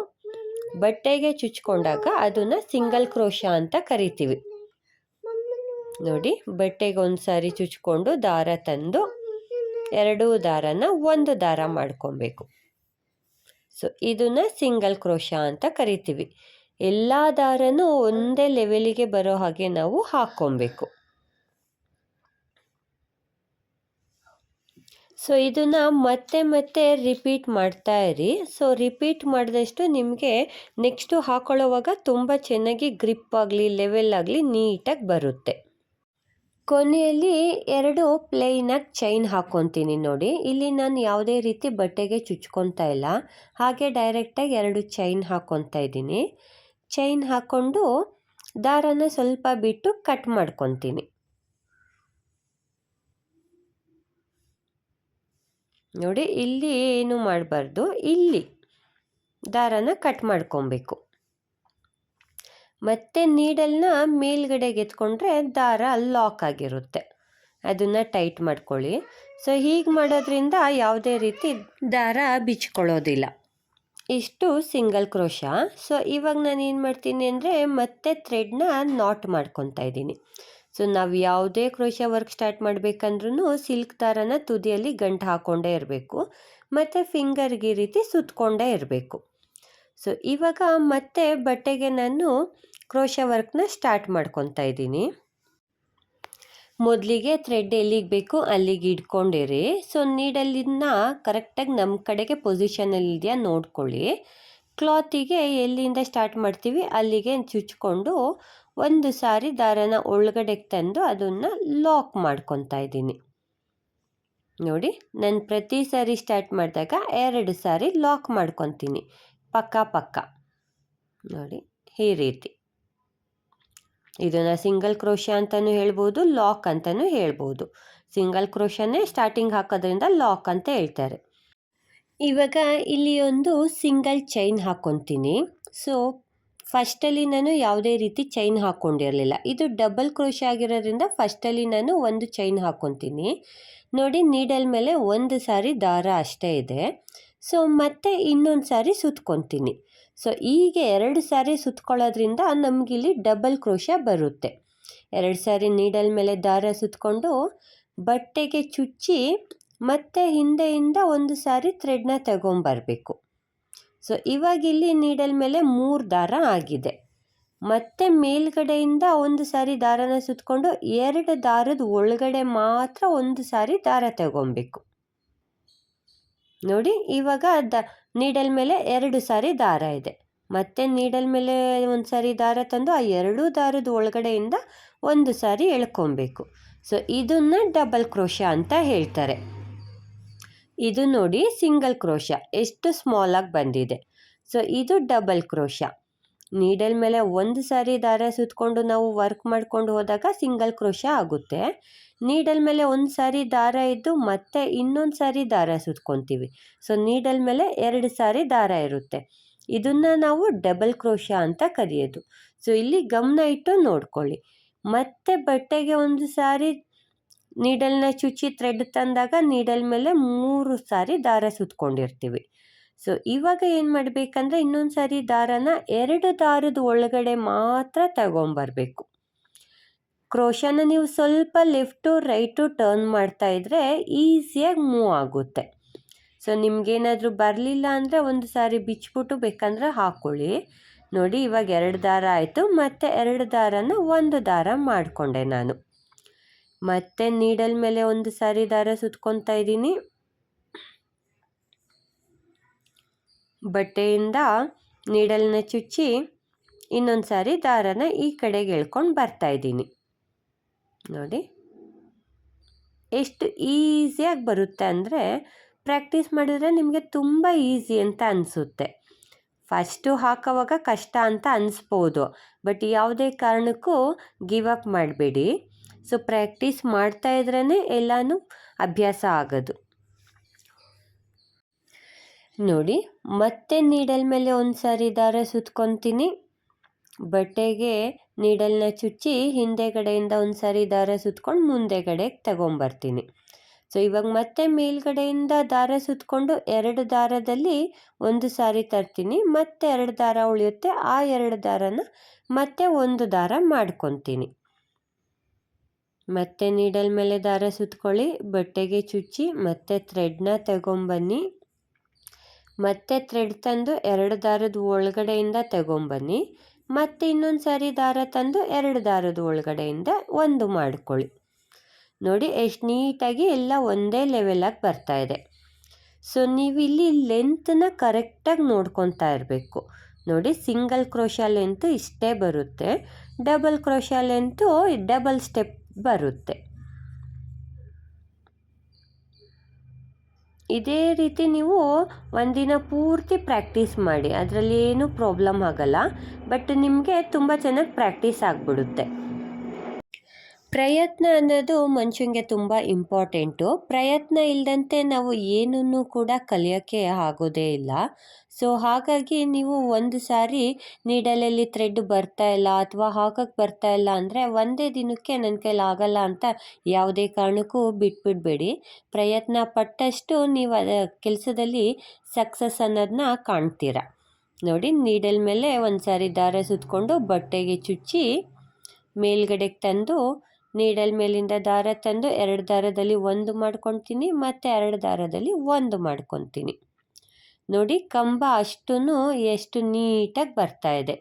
ಬಟ್ಟೆಗೆ ಚುಚ್ಕೊಂಡಾಗ ಅದನ್ನು ಸಿಂಗಲ್ ಕ್ರೋಶ ಅಂತ ಕರಿತೀವಿ. ನೋಡಿ, ಬಟ್ಟೆಗೆ ಒಂದು ಸಾರಿ ಚುಚ್ಕೊಂಡು ದಾರ ತಂದು ಎರಡೂ ದಾರನ ಒಂದು ದಾರ ಮಾಡ್ಕೊಬೇಕು. ಸೊ ಇದನ್ನು ಸಿಂಗಲ್ ಕ್ರೋಶ ಅಂತ ಕರಿತೀವಿ. ಎಲ್ಲ ದಾರನೂ ಒಂದೇ ಲೆವೆಲಿಗೆ ಬರೋ ಹಾಗೆ ನಾವು ಹಾಕ್ಕೊಬೇಕು. ಸೊ ಇದನ್ನು ಮತ್ತೆ ಮತ್ತೆ ರಿಪೀಟ್ ಮಾಡ್ತಾ ಇರಿ. ಸೊ ರಿಪೀಟ್ ಮಾಡಿದಷ್ಟು ನಿಮಗೆ ನೆಕ್ಸ್ಟು ಹಾಕೊಳ್ಳೋವಾಗ ತುಂಬ ಚೆನ್ನಾಗಿ ಗ್ರಿಪ್ ಆಗಲಿ ಲೆವೆಲ್ ಆಗಲಿ ನೀಟಾಗಿ ಬರುತ್ತೆ. ಕೊನೆಯಲ್ಲಿ 2 ಪ್ಲೇನಾಗಿ ಚೈನ್ ಹಾಕ್ಕೊತೀನಿ. ನೋಡಿ, ಇಲ್ಲಿ ನಾನು ಯಾವುದೇ ರೀತಿ ಬಟ್ಟೆಗೆ ಚುಚ್ಕೊತಾ ಇಲ್ಲ, ಹಾಗೆ ಡೈರೆಕ್ಟಾಗಿ 2 ಚೈನ್ ಹಾಕ್ಕೊತಾ ಇದ್ದೀನಿ. ಚೈನ್ ಹಾಕ್ಕೊಂಡು ದಾರನ ಸ್ವಲ್ಪ ಬಿಟ್ಟು ಕಟ್ ಮಾಡ್ಕೊತೀನಿ. ನೋಡಿ, ಇಲ್ಲಿ ಏನು ಮಾಡಬಾರ್ದು, ಇಲ್ಲಿ ದಾರನ ಕಟ್ ಮಾಡ್ಕೊಬೇಕು. ಮತ್ತು ನೀಡಲ್ನ ಮೇಲ್ಗಡೆಗೆ ಎತ್ಕೊಂಡ್ರೆ ದಾರ ಲಾಕ್ ಆಗಿರುತ್ತೆ, ಅದನ್ನು ಟೈಟ್ ಮಾಡ್ಕೊಳ್ಳಿ. ಸೊ ಹೀಗೆ ಮಾಡೋದ್ರಿಂದ ಯಾವುದೇ ರೀತಿ ದಾರ ಬಿಚ್ಕೊಳ್ಳೋದಿಲ್ಲ. ಇಷ್ಟು ಸಿಂಗಲ್ ಕ್ರೋಶ. ಸೊ ಇವಾಗ ನಾನು ಏನು ಮಾಡ್ತೀನಿ ಅಂದರೆ ಮತ್ತೆ ಥ್ರೆಡ್ನ ನಾಟ್ ಮಾಡ್ಕೊತಾ ಇದ್ದೀನಿ. ಸೊ ನಾವು ಯಾವುದೇ ಕ್ರೋಶ ವರ್ಕ್ ಸ್ಟಾರ್ಟ್ ಮಾಡಬೇಕಂದ್ರೂ ಸಿಲ್ಕ್ ದಾರನ ತುದಿಯಲ್ಲಿ ಗಂಟು ಹಾಕ್ಕೊಂಡೇ ಇರಬೇಕು, ಮತ್ತು ಫಿಂಗರ್ಗೆ ಈ ರೀತಿ ಸುತ್ತಕೊಂಡೇ ಇರಬೇಕು. ಸೊ ಇವಾಗ ಮತ್ತೆ ಬಟ್ಟೆಗೆ ನಾನು ಕ್ರೋಶ ವರ್ಕ್ನ ಸ್ಟಾರ್ಟ್ ಮಾಡ್ಕೊತಾ ಇದ್ದೀನಿ. ಮೊದಲಿಗೆ ಥ್ರೆಡ್ ಎಲ್ಲಿಗೆ ಬೇಕು ಅಲ್ಲಿಗೆ ಇಟ್ಕೊಂಡಿರಿ. ಸೊ ನೀಡಲ್ಲಿನ ಕರೆಕ್ಟಾಗಿ ನಮ್ಮ ಕಡೆಗೆ ಪೊಸಿಷನಲ್ಲಿ ಇದೆಯಾ ನೋಡ್ಕೊಳ್ಳಿ. ಕ್ಲಾತಿಗೆ ಎಲ್ಲಿಂದ ಸ್ಟಾರ್ಟ್ ಮಾಡ್ತೀವಿ ಅಲ್ಲಿಗೆ ಚುಚ್ಕೊಂಡು ಒಂದು ಸಾರಿ ದಾರನ ಒಳಗಡೆಗೆ ತಂದು ಅದನ್ನು ಲಾಕ್ ಮಾಡ್ಕೊತಾ ಇದ್ದೀನಿ. ನೋಡಿ, ನಾನು ಪ್ರತಿ ಸಾರಿ ಸ್ಟಾರ್ಟ್ ಮಾಡಿದಾಗ 2 ಸಾರಿ ಲಾಕ್ ಮಾಡ್ಕೊತೀನಿ ಪಕ್ಕ. ನೋಡಿ, ಈ ರೀತಿ. ಇದನ್ನು ಸಿಂಗಲ್ ಕ್ರೋಶ ಅಂತಲೂ ಹೇಳ್ಬೋದು, ಲಾಕ್ ಅಂತಲೂ ಹೇಳ್ಬೋದು. ಸಿಂಗಲ್ ಕ್ರೋಶನೇ ಸ್ಟಾರ್ಟಿಂಗ್ ಹಾಕೋದ್ರಿಂದ ಲಾಕ್ ಅಂತ ಹೇಳ್ತಾರೆ. ಇವಾಗ ಇಲ್ಲಿ ಒಂದು ಸಿಂಗಲ್ ಚೈನ್ ಹಾಕ್ಕೊತೀನಿ. ಸೊ ಫಸ್ಟಲ್ಲಿ ನಾನು ಯಾವುದೇ ರೀತಿ ಚೈನ್ ಹಾಕ್ಕೊಂಡಿರಲಿಲ್ಲ. ಇದು ಡಬಲ್ ಕ್ರೋಶ ಆಗಿರೋದ್ರಿಂದ ಫಸ್ಟಲ್ಲಿ ನಾನು ಒಂದು ಚೈನ್ ಹಾಕ್ಕೊತೀನಿ. ನೋಡಿ, ನೀಡಲ್ ಮೇಲೆ ಒಂದು ಸಾರಿ ದಾರ ಅಷ್ಟೇ ಇದೆ. ಸೊ ಮತ್ತೆ ಇನ್ನೊಂದು ಸಾರಿ ಸುತ್ಕೊತೀನಿ. ಸೊ ಹೀಗೆ 2 ಸಾರಿ ಸುತ್ಕೊಳ್ಳೋದ್ರಿಂದ ನಮಗಿಲ್ಲಿ ಡಬಲ್ ಕ್ರೋಶ ಬರುತ್ತೆ. 2 ಸಾರಿ ನೀಡಲ್ ಮೇಲೆ ದಾರ ಸುತ್ಕೊಂಡು ಬಟ್ಟೆಗೆ ಚುಚ್ಚಿ ಮತ್ತೆ ಹಿಂದೆಯಿಂದ ಒಂದು ಸಾರಿ ಥ್ರೆಡ್ನ ತಗೊಂಬರಬೇಕು. ಸೊ ಇವಾಗಿಲ್ಲಿ ನೀಡಲ್ ಮೇಲೆ 3 ದಾರ ಆಗಿದೆ. ಮತ್ತೆ ಮೇಲ್ಗಡೆಯಿಂದ ಒಂದು ಸಾರಿ ದಾರನ ಸುತ್ಕೊಂಡು 2 ದಾರದ ಒಳಗಡೆ ಮಾತ್ರ ಒಂದು ಸಾರಿ ದಾರ ತಗೊಬೇಕು. ನೋಡಿ, ಇವಾಗ ನೀಡಲ್ ಮೇಲೆ 2 ಸಾರಿ ದಾರ ಇದೆ. ಮತ್ತೆ ನೀಡಲ್ ಮೇಲೆ ಒಂದು ಸಾರಿ ದಾರ ತಂದು ಆ 2 ದಾರದ ಒಳಗಡೆಯಿಂದ ಒಂದು ಸಾರಿ ಎಳ್ಕೊಬೇಕು. ಸೊ ಇದನ್ನು ಡಬಲ್ ಕ್ರೋಶ ಅಂತ ಹೇಳ್ತಾರೆ. ಇದು ನೋಡಿ ಸಿಂಗಲ್ ಕ್ರೋಶ ಎಷ್ಟು ಸ್ಮಾಲಾಗಿ ಬಂದಿದೆ. ಸೊ ಇದು ಡಬಲ್ ಕ್ರೋಶ. ನೀಡಲ್ ಮೇಲೆ ಒಂದು ಸಾರಿ ದಾರ ಸುತ್ಕೊಂಡು ನಾವು ವರ್ಕ್ ಮಾಡ್ಕೊಂಡು ಹೋದಾಗ ಸಿಂಗಲ್ ಕ್ರೋಶ ಆಗುತ್ತೆ. ನೀಡಲ್ ಮೇಲೆ ಒಂದು ಸಾರಿ ದಾರ ಇದ್ದು ಮತ್ತೆ ಇನ್ನೊಂದು ಸಾರಿ ದಾರ ಸುತ್ಕೊತೀವಿ. ಸೊ ನೀಡಲ್ ಮೇಲೆ 2 ಸಾರಿ ದಾರ ಇರುತ್ತೆ. ಇದನ್ನು ನಾವು ಡಬಲ್ ಕ್ರೋಶ ಅಂತ ಕರೆಯೋದು. ಸೊ ಇಲ್ಲಿ ಗಮನ ಇಟ್ಟು ನೋಡ್ಕೊಳ್ಳಿ. ಮತ್ತೆ ಬಟ್ಟೆಗೆ ಒಂದು ಸಾರಿ ನೀಡಲ್ನ ಚುಚ್ಚಿ ಥ್ರೆಡ್ ತಂದಾಗ ನೀಡಲ್ ಮೇಲೆ 3 ಸಾರಿ ದಾರ ಸುತ್ಕೊಂಡಿರ್ತೀವಿ. ಸೊ ಇವಾಗ ಏನು ಮಾಡಬೇಕಂದ್ರೆ ಇನ್ನೊಂದು ಸಾರಿ ದಾರನ 2 ದಾರದ ಒಳಗಡೆ ಮಾತ್ರ ತಗೊಂಬರಬೇಕು. ಕ್ರೋಶನ ನೀವು ಸ್ವಲ್ಪ ಲೆಫ್ಟು ರೈಟು ಟರ್ನ್ ಮಾಡ್ತಾ ಇದ್ದರೆ ಈಸಿಯಾಗಿ ಮೂವ್ ಆಗುತ್ತೆ. ಸೊ ನಿಮಗೇನಾದರೂ ಬರಲಿಲ್ಲ ಅಂದರೆ ಒಂದು ಸಾರಿ ಬಿಚ್ಚಿಬಿಟ್ಟು ಬೇಕಂದ್ರೆ ಹಾಕ್ಕೊಳ್ಳಿ. ನೋಡಿ ಇವಾಗ 2 ದಾರ ಆಯಿತು. ಮತ್ತು 2 ದಾರನ ಒಂದು ದಾರ ಮಾಡಿಕೊಂಡೆ ನಾನು. ಮತ್ತೆ ನೀಡಲ್ ಮೇಲೆ ಒಂದು ಸಾರಿ ದಾರ ಸುತ್ಕೊತಾ ಇದ್ದೀನಿ. ಬಟ್ಟೆಯಿಂದ ನೀಡಲ್ನ ಚುಚ್ಚಿ ಇನ್ನೊಂದು ಸಾರಿ ದಾರನ ಈ ಕಡೆಗೆ ಎಳ್ಕೊಂಡು ಬರ್ತಾ ಇದ್ದೀನಿ. ನೋಡಿ ಎಷ್ಟು ಈಸಿಯಾಗಿ ಬರುತ್ತೆ ಅಂದರೆ ಪ್ರಾಕ್ಟೀಸ್ ಮಾಡಿದ್ರೆ ನಿಮಗೆ ತುಂಬ ಈಸಿ ಅಂತ ಅನಿಸುತ್ತೆ. ಫಸ್ಟು ಹಾಕೋವಾಗ ಕಷ್ಟ ಅಂತ ಅನಿಸ್ಬೋದು, ಬಟ್ ಯಾವುದೇ ಕಾರಣಕ್ಕೂ ಗಿವ್ ಅಪ್ ಮಾಡಬೇಡಿ. ಸೊ ಪ್ರಾಕ್ಟೀಸ್ ಮಾಡ್ತಾ ಇದ್ರೇ ಎಲ್ಲನೂ ಅಭ್ಯಾಸ ಆಗೋದು. ನೋಡಿ ಮತ್ತೆ ನೀಡಲ್ ಮೇಲೆ ಒಂದು ಸಾರಿ ದಾರ ಸುತ್ಕೊತೀನಿ. ಬಟ್ಟೆಗೆ ನೀಡಲ್ನ ಚುಚ್ಚಿ ಹಿಂದೆಗಡೆಯಿಂದ ಒಂದು ಸಾರಿ ದಾರ ಸುತ್ಕೊಂಡು ಮುಂದೆಗಡೆಗೆ ತಗೊಂಬರ್ತೀನಿ. ಸೊ ಇವಾಗ ಮತ್ತೆ ಮೇಲ್ಗಡೆಯಿಂದ ದಾರ ಸುತ್ಕೊಂಡು 2 ದಾರದಲ್ಲಿ ಒಂದು ಸಾರಿ ತರ್ತೀನಿ. ಮತ್ತೆ 2 ದಾರ ಉಳಿಯುತ್ತೆ. ಆ 2 ದಾರನ ಮತ್ತೆ ಒಂದು ದಾರ ಮಾಡ್ಕೊತೀನಿ. ಮತ್ತೆ ನೀಡಲ್ ಮೇಲೆ ದಾರ ಸುತ್ಕೊಳ್ಳಿ, ಬಟ್ಟೆಗೆ ಚುಚ್ಚಿ ಮತ್ತೆ ಥ್ರೆಡ್ನ ತಗೊಂಬನ್ನಿ. ಮತ್ತೆ ಥ್ರೆಡ್ ತಂದು 2 ದಾರದ ಒಳಗಡೆಯಿಂದ ತಗೊಂಬನ್ನಿ. ಮತ್ತು ಇನ್ನೊಂದು ಸಾರಿ ದಾರ ತಂದು 2 ದಾರದ ಒಳಗಡೆಯಿಂದ ಒಂದು ಮಾಡ್ಕೊಳ್ಳಿ. ನೋಡಿ ಎಷ್ಟು ನೀಟಾಗಿ ಎಲ್ಲ ಒಂದೇ ಲೆವೆಲಾಗಿ ಬರ್ತಾ ಇದೆ. ಸೊ ನೀವು ಇಲ್ಲಿ ಲೆಂತನ್ನ ಕರೆಕ್ಟಾಗಿ ನೋಡ್ಕೊತಾ ಇರಬೇಕು. ನೋಡಿ ಸಿಂಗಲ್ ಕ್ರೋಶಾ ಲೆಂತು ಇಷ್ಟೇ ಬರುತ್ತೆ, double crochet length double step ಬರುತ್ತೆ. ಇದೇ ರೀತಿ ನೀವು ಒಂದಿನ ಪೂರ್ತಿ ಪ್ರಾಕ್ಟೀಸ್ ಮಾಡಿ, ಅದರಲ್ಲಿ ಏನೂ ಪ್ರಾಬ್ಲಮ್ ಆಗಲ್ಲ. ಬಟ್ ನಿಮಗೆ ತುಂಬ ಚೆನ್ನಾಗಿ ಪ್ರಾಕ್ಟೀಸ್ ಆಗಿಬಿಡುತ್ತೆ. ಪ್ರಯತ್ನ ಅನ್ನೋದು ಮನುಷ್ಯನಿಗೆ ತುಂಬ ಇಂಪಾರ್ಟೆಂಟು. ಪ್ರಯತ್ನ ಇಲ್ಲದಂತೆ ನಾವು ಏನನ್ನೂ ಕೂಡ ಕಲಿಯೋಕ್ಕೆ ಆಗೋದೇ ಇಲ್ಲ. ಸೊ ಹಾಗಾಗಿ ನೀವು ಒಂದು ಸಾರಿ ನೀಡಲಲ್ಲಿ ಥ್ರೆಡ್ ಬರ್ತಾ ಇಲ್ಲ ಅಥವಾ ಹಾಕಕ್ಕೆ ಬರ್ತಾ ಇಲ್ಲ ಅಂದರೆ ಒಂದೇ ದಿನಕ್ಕೆ ನನ್ನ ಕೈಲಿ ಆಗಲ್ಲ ಅಂತ ಯಾವುದೇ ಕಾರಣಕ್ಕೂ ಬಿಟ್ಬಿಡಬೇಡಿ. ಪ್ರಯತ್ನ ಪಟ್ಟಷ್ಟು ನೀವು ಕೆಲಸದಲ್ಲಿ ಸಕ್ಸಸ್ ಅನ್ನೋದನ್ನ ಕಾಣ್ತೀರ. ನೋಡಿ ನೀಡಲ್ ಮೇಲೆ ಒಂದು ಸಾರಿ ದಾರ ಸುತ್ಕೊಂಡು ಬಟ್ಟೆಗೆ ಚುಚ್ಚಿ ಮೇಲ್ಗಡೆಗೆ ತಂದು ನೀಡಲ್ ಮೇಲಿಂದ ದಾರ ತಂದು 2 ದಾರದಲ್ಲಿ ಒಂದು ಮಾಡ್ಕೊತೀನಿ ಮತ್ತು 2 ದಾರದಲ್ಲಿ ಒಂದು ಮಾಡ್ಕೊತೀನಿ. ನೋಡಿ ಕಂಬ ಅಷ್ಟೂ ಎಷ್ಟು ನೀಟಾಗಿ ಬರ್ತಾ ಇದೆ.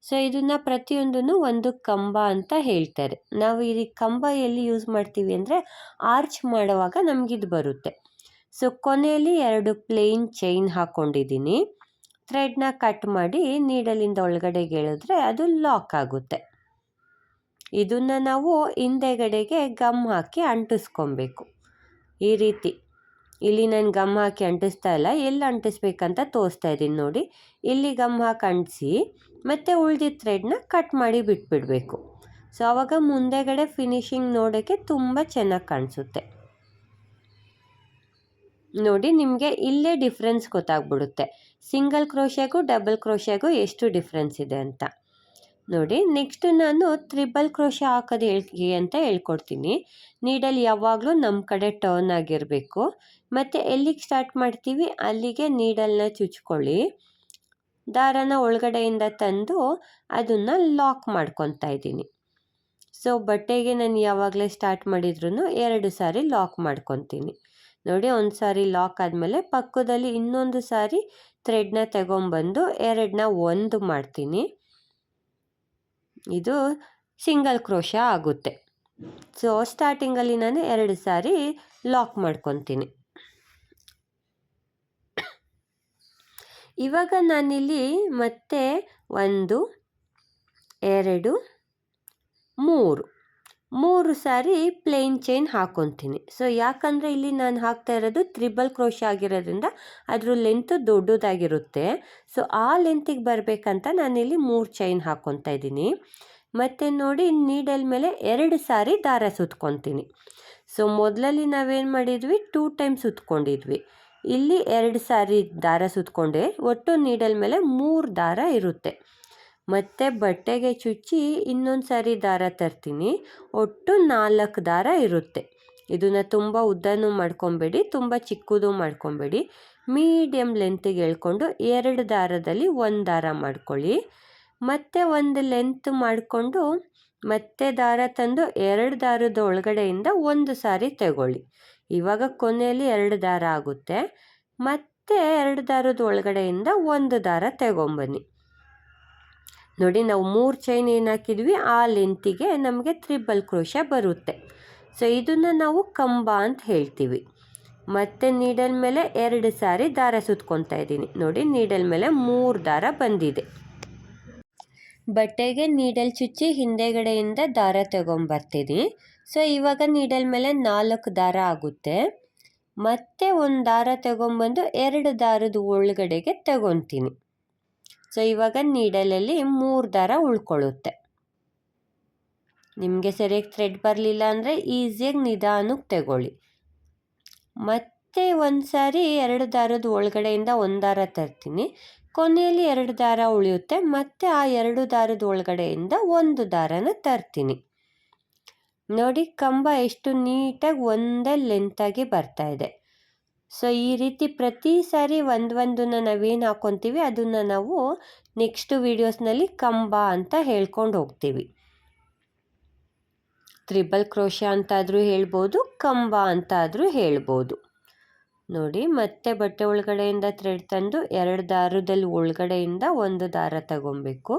ಸೊ ಇದನ್ನು ಪ್ರತಿಯೊಂದೂ ಒಂದು ಕಂಬ ಅಂತ ಹೇಳ್ತಾರೆ. ನಾವು ಈ ಕಂಬ ಎಲ್ಲಿ ಯೂಸ್ ಮಾಡ್ತೀವಿ ಅಂದರೆ ಆರ್ಚ್ ಮಾಡುವಾಗ ನಮಗಿದು ಬರುತ್ತೆ. ಸೊ ಕೊನೆಯಲ್ಲಿ 2 ಪ್ಲೇನ್ ಚೈನ್ ಹಾಕ್ಕೊಂಡಿದ್ದೀನಿ. ಥ್ರೆಡ್ನ ಕಟ್ ಮಾಡಿ ನೀಡಲಿಂದ ಒಳಗಡೆಗೆ ಎಳೆದ್ರೆ ಅದು ಲಾಕ್ ಆಗುತ್ತೆ. ಇದನ್ನು ನಾವು ಹಿಂದೆಗಡೆಗೆ ಗಮ್ ಹಾಕಿ ಅಂಟಿಸ್ಕೊಬೇಕು. ಈ ರೀತಿ ಇಲ್ಲಿ ನಾನು ಗಮ್ ಹಾಕಿ ಅಂಟಿಸ್ತಾ ಇಲ್ಲ, ಎಲ್ಲಿ ಅಂಟಿಸ್ಬೇಕಂತ ತೋರಿಸ್ತಾ ಇದ್ದೀನಿ. ನೋಡಿ ಇಲ್ಲಿ ಗಮ್ ಹಾಕಿ ಅಂಟಿಸಿ ಮತ್ತು ಉಳಿದಿದ್ದ ಥ್ರೆಡ್ನ ಕಟ್ ಮಾಡಿ ಬಿಟ್ಬಿಡಬೇಕು. ಸೊ ಆವಾಗ ಮುಂದೆಗಡೆ ಫಿನಿಶಿಂಗ್ ನೋಡೋಕ್ಕೆ ತುಂಬ ಚೆನ್ನಾಗಿ ಕಾಣಿಸುತ್ತೆ. ನೋಡಿ ನಿಮಗೆ ಇಲ್ಲೇ ಡಿಫ್ರೆನ್ಸ್ ಗೊತ್ತಾಗ್ಬಿಡುತ್ತೆ, ಸಿಂಗಲ್ ಕ್ರೋಶೆಗೂ ಡಬಲ್ ಕ್ರೋಶೆಗೂ ಎಷ್ಟು ಡಿಫ್ರೆನ್ಸ್ ಇದೆ ಅಂತ. ನೋಡಿ ನೆಕ್ಸ್ಟು ನಾನು ತ್ರಿಬಲ್ ಕ್ರೋಶ ಹಾಕೋದು ಅಂತ ಹೇಳ್ಕೊಡ್ತೀನಿ. ನೀಡಲ್ ಯಾವಾಗಲೂ ನಮ್ಮ ಕಡೆ ಟರ್ನ್ ಆಗಿರಬೇಕು. ಮತ್ತು ಎಲ್ಲಿಗೆ ಸ್ಟಾರ್ಟ್ ಮಾಡ್ತೀವಿ ಅಲ್ಲಿಗೆ ನೀಡಲ್ನ ಚುಚ್ಕೊಳ್ಳಿ. ದಾರನ ಒಳಗಡೆಯಿಂದ ತಂದು ಅದನ್ನು ಲಾಕ್ ಮಾಡ್ಕೊತಾ ಇದ್ದೀನಿ. ಸೊ ಬಟ್ಟೆಗೆ ನಾನು ಯಾವಾಗಲೇ ಸ್ಟಾರ್ಟ್ ಮಾಡಿದ್ರೂ 2 ಸಾರಿ ಲಾಕ್ ಮಾಡ್ಕೊತೀನಿ. ನೋಡಿ ಒಂದು ಸಾರಿ ಲಾಕ್ ಆದಮೇಲೆ ಪಕ್ಕದಲ್ಲಿ ಇನ್ನೊಂದು ಸಾರಿ ಥ್ರೆಡ್ನ ತಗೊಂಬಂದು 2ನ ಒಂದು ಮಾಡ್ತೀನಿ. ಇದು ಸಿಂಗಲ್ ಕ್ರೋಶ ಆಗುತ್ತೆ. ಸೊ ಸ್ಟಾರ್ಟಿಂಗಲ್ಲಿ ನಾನು 2 ಸಾರಿ ಲಾಕ್ ಮಾಡ್ಕೊತೀನಿ. ಇವಾಗ ನಾನಿಲ್ಲಿ ಮತ್ತೆ 1 2 3 ಸಾರಿ ಪ್ಲೇನ್ ಚೈನ್ ಹಾಕ್ಕೊತೀನಿ. ಸೊ ಯಾಕಂದರೆ ಇಲ್ಲಿ ನಾನು ಹಾಕ್ತಾ ಇರೋದು ತ್ರಿಬಲ್ ಕ್ರೋಶ ಆಗಿರೋದ್ರಿಂದ ಅದ್ರ ಲೆಂತು ದೊಡ್ಡದಾಗಿರುತ್ತೆ. ಸೊ ಆ ಲೆಂತಿಗೆ ಬರಬೇಕಂತ ನಾನಿಲ್ಲಿ 3 ಚೈನ್ ಹಾಕ್ಕೊತಾ ಇದ್ದೀನಿ. ಮತ್ತು ನೋಡಿ ನೀಡಲ್ ಮೇಲೆ 2 ಸಾರಿ ದಾರ ಸುತ್ಕೊತೀನಿ. ಸೊ ಮೊದಲಲ್ಲಿ ನಾವೇನು ಮಾಡಿದ್ವಿ 2 ಟೈಮ್ ಸುತ್ಕೊಂಡಿದ್ವಿ. ಇಲ್ಲಿ 2 ಸಾರಿ ದಾರ ಸುತ್ಕೊಂಡೆ. ಒಟ್ಟು ನೀಡಲ್ ಮೇಲೆ 3 ದಾರ ಇರುತ್ತೆ. ಮತ್ತು ಬಟ್ಟೆಗೆ ಚುಚ್ಚಿ ಇನ್ನೊಂದು ಸಾರಿ ದಾರ ತರ್ತೀನಿ. ಒಟ್ಟು 4 ದಾರ ಇರುತ್ತೆ. ಇದನ್ನು ತುಂಬ ಉದ್ದನೂ ಮಾಡ್ಕೊಬೇಡಿ, ತುಂಬ ಚಿಕ್ಕದು ಮಾಡ್ಕೊಬೇಡಿ. ಮೀಡಿಯಮ್ ಲೆಂತಿಗೆ ಎಳ್ಕೊಂಡು 2 ದಾರದಲ್ಲಿ 1 ದಾರ ಮಾಡ್ಕೊಳ್ಳಿ. ಮತ್ತೆ ಒಂದು ಲೆಂತ್ ಮಾಡಿಕೊಂಡು ಮತ್ತೆ ದಾರ ತಂದು 2 ದಾರದ ಒಳಗಡೆಯಿಂದ 1 ಸಾರಿ ತಗೊಳ್ಳಿ. ಇವಾಗ ಕೊನೆಯಲ್ಲಿ 2 ದಾರ ಆಗುತ್ತೆ. ಮತ್ತೆ 2 ದಾರದ ಒಳಗಡೆಯಿಂದ ಒಂದು ದಾರ ತಗೊಂಬನ್ನಿ. ನೋಡಿ ನಾವು 3 ಚೈನ್ ಏನು ಹಾಕಿದ್ವಿ ಆ ಲೆಂತಿಗೆ ನಮಗೆ ತ್ರಿಬಲ್ ಕ್ರೋಶ ಬರುತ್ತೆ. ಸೊ ಇದನ್ನು ನಾವು ಕಂಬ ಅಂತ ಹೇಳ್ತೀವಿ. ಮತ್ತು ನೀಡಲ್ ಮೇಲೆ 2 ಸಾರಿ ದಾರ ಸುತ್ಕೊತಾ ಇದ್ದೀನಿ. ನೋಡಿ ನೀಡಲ್ ಮೇಲೆ 3 ದಾರ ಬಂದಿದೆ. ಬಟ್ಟೆಗೆ ನೀಡಲ್ ಚುಚ್ಚಿ ಹಿಂದೆಗಡೆಯಿಂದ ದಾರ ತಗೊಂಬರ್ತೀನಿ. ಸೊ ಇವಾಗ ನೀಡಲ್ ಮೇಲೆ 4 ದಾರ ಆಗುತ್ತೆ. ಮತ್ತೆ ಒಂದು ದಾರ ತಗೊಂಬಂದು 2 ದಾರದ ಒಳಗಡೆಗೆ ತಗೊತೀನಿ. ಸೊ ಇವಾಗ ನೀಡಲಲ್ಲಿ 3 ದಾರ ಉಳ್ಕೊಳ್ಳುತ್ತೆ. ನಿಮಗೆ ಸರಿಯಾಗಿ ಥ್ರೆಡ್ ಬರಲಿಲ್ಲ ಅಂದರೆ ಈಸಿಯಾಗಿ ನಿಧಾನಕ್ಕೆ ತಗೊಳ್ಳಿ. ಮತ್ತೆ ಒಂದು ಸಾರಿ 2 ದಾರದ ಒಳಗಡೆಯಿಂದ ಒಂದು ದಾರ ತರ್ತೀನಿ. ಕೊನೆಯಲ್ಲಿ 2 ದಾರ ಉಳಿಯುತ್ತೆ. ಮತ್ತು ಆ 2 ದಾರದ ಒಳಗಡೆಯಿಂದ ಒಂದು ದಾರನ ತರ್ತೀನಿ. ನೋಡಿ ಕಂಬ ಎಷ್ಟು ನೀಟಾಗಿ ಒಂದೇ ಲೆಂತಾಗಿ ಬರ್ತಾ ಇದೆ. ಸೊ ಈ ರೀತಿ ಪ್ರತಿ ಸಾರಿ ಒಂದೊಂದನ್ನು ನಾವೇನು ಹಾಕ್ಕೊತೀವಿ ಅದನ್ನು ನಾವು ನೆಕ್ಸ್ಟ್ ವೀಡಿಯೋಸ್ನಲ್ಲಿ ಕಂಬ ಅಂತ ಹೇಳ್ಕೊಂಡು ಹೋಗ್ತೀವಿ. ತ್ರಿಬಲ್ ಕ್ರೋಶ ಅಂತಾದರೂ ಹೇಳ್ಬೋದು, ಕಂಬ ಅಂತಾದರೂ ಹೇಳ್ಬೋದು. ನೋಡಿ ಮತ್ತೆ ಬಟ್ಟೆ ಒಳಗಡೆಯಿಂದ ಥ್ರೆಡ್ ತಂದು 2 ದಾರದಲ್ಲಿ ಒಳಗಡೆಯಿಂದ ಒಂದು ದಾರ ತಗೊಬೇಕು.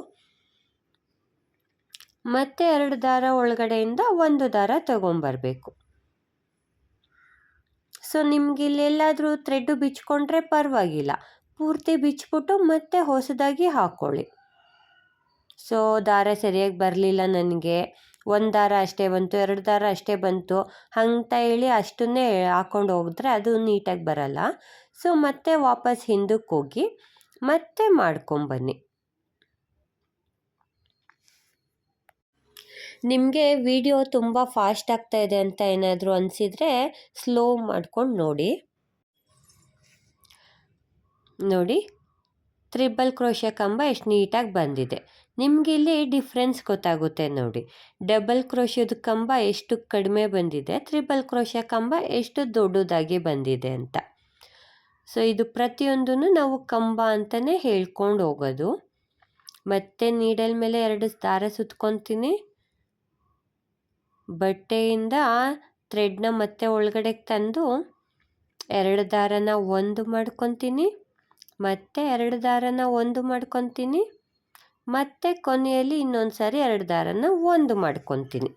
ಮತ್ತೆ 2 ದಾರ ಒಳಗಡೆಯಿಂದ ಒಂದು ದಾರ ತಗೊಂಬರಬೇಕು. ಸೊ ನಿಮ್ಗೆ ಇಲ್ಲೆಲ್ಲಾದರೂ ಥ್ರೆಡ್ಡು ಬಿಚ್ಕೊಂಡ್ರೆ ಪರವಾಗಿಲ್ಲ, ಪೂರ್ತಿ ಬಿಚ್ಬಿಟ್ಟು ಮತ್ತೆ ಹೊಸದಾಗಿ ಹಾಕ್ಕೊಳ್ಳಿ. ಸೊ ದಾರ ಸರಿಯಾಗಿ ಬರಲಿಲ್ಲ, ನನಗೆ ಒಂದು ದಾರ ಅಷ್ಟೇ ಬಂತು, 2 ದಾರ ಅಷ್ಟೇ ಬಂತು ಅಂತ ಹೇಳಿ ಅಷ್ಟನ್ನೇ ಹಾಕ್ಕೊಂಡು ಹೋಗಿದ್ರೆ ಅದು ನೀಟಾಗಿ ಬರಲ್ಲ. ಸೊ ಮತ್ತೆ ವಾಪಸ್ ಹಿಂದಕ್ಕೆ ಹೋಗಿ ಮತ್ತೆ ಮಾಡ್ಕೊಂಬನ್ನಿ. ನಿಮಗೆ ವಿಡಿಯೋ ತುಂಬ ಫಾಸ್ಟ್ ಆಗ್ತಾ ಇದೆ ಅಂತ ಏನಾದರೂ ಅನಿಸಿದರೆ ಸ್ಲೋ ಮಾಡ್ಕೊಂಡು ನೋಡಿ. ನೋಡಿ ತ್ರಿಬಲ್ ಕ್ರೋಶ ಕಂಬ ಎಷ್ಟು ನೀಟಾಗಿ ಬಂದಿದೆ. ನಿಮಗೆ ಇಲ್ಲಿ ಡಿಫ್ರೆನ್ಸ್ ಗೊತ್ತಾಗುತ್ತೆ ನೋಡಿ. ಡಬಲ್ ಕ್ರೋಶದ ಕಂಬ ಎಷ್ಟು ಕಡಿಮೆ ಬಂದಿದೆ, ತ್ರಿಬಲ್ ಕ್ರೋಶ ಕಂಬ ಎಷ್ಟು ದೊಡ್ಡದಾಗಿ ಬಂದಿದೆ ಅಂತ. ಸೊ ಇದು ಪ್ರತಿಯೊಂದನ್ನು ನಾವು ಕಂಬ ಅಂತಲೇ ಹೇಳ್ಕೊಂಡು ಹೋಗೋದು. ಮತ್ತೆ ನೀಡಲ್ ಮೇಲೆ 2 ದಾರ ಸುತ್ಕೊತೀನಿ. ಬಟ್ಟೆಯಿಂದ ಥ್ರೆಡ್ನ ಮತ್ತೆ ಒಳಗಡೆಗೆ ತಂದು 2 ದಾರನ ಒಂದು ಮಾಡ್ಕೊತೀನಿ. ಮತ್ತೆ 2 ದಾರನ ಒಂದು ಮಾಡ್ಕೊತೀನಿ. ಮತ್ತು ಕೊನೆಯಲ್ಲಿ ಇನ್ನೊಂದು ಸಾರಿ 2 ದಾರನ ಒಂದು ಮಾಡ್ಕೊತೀನಿ.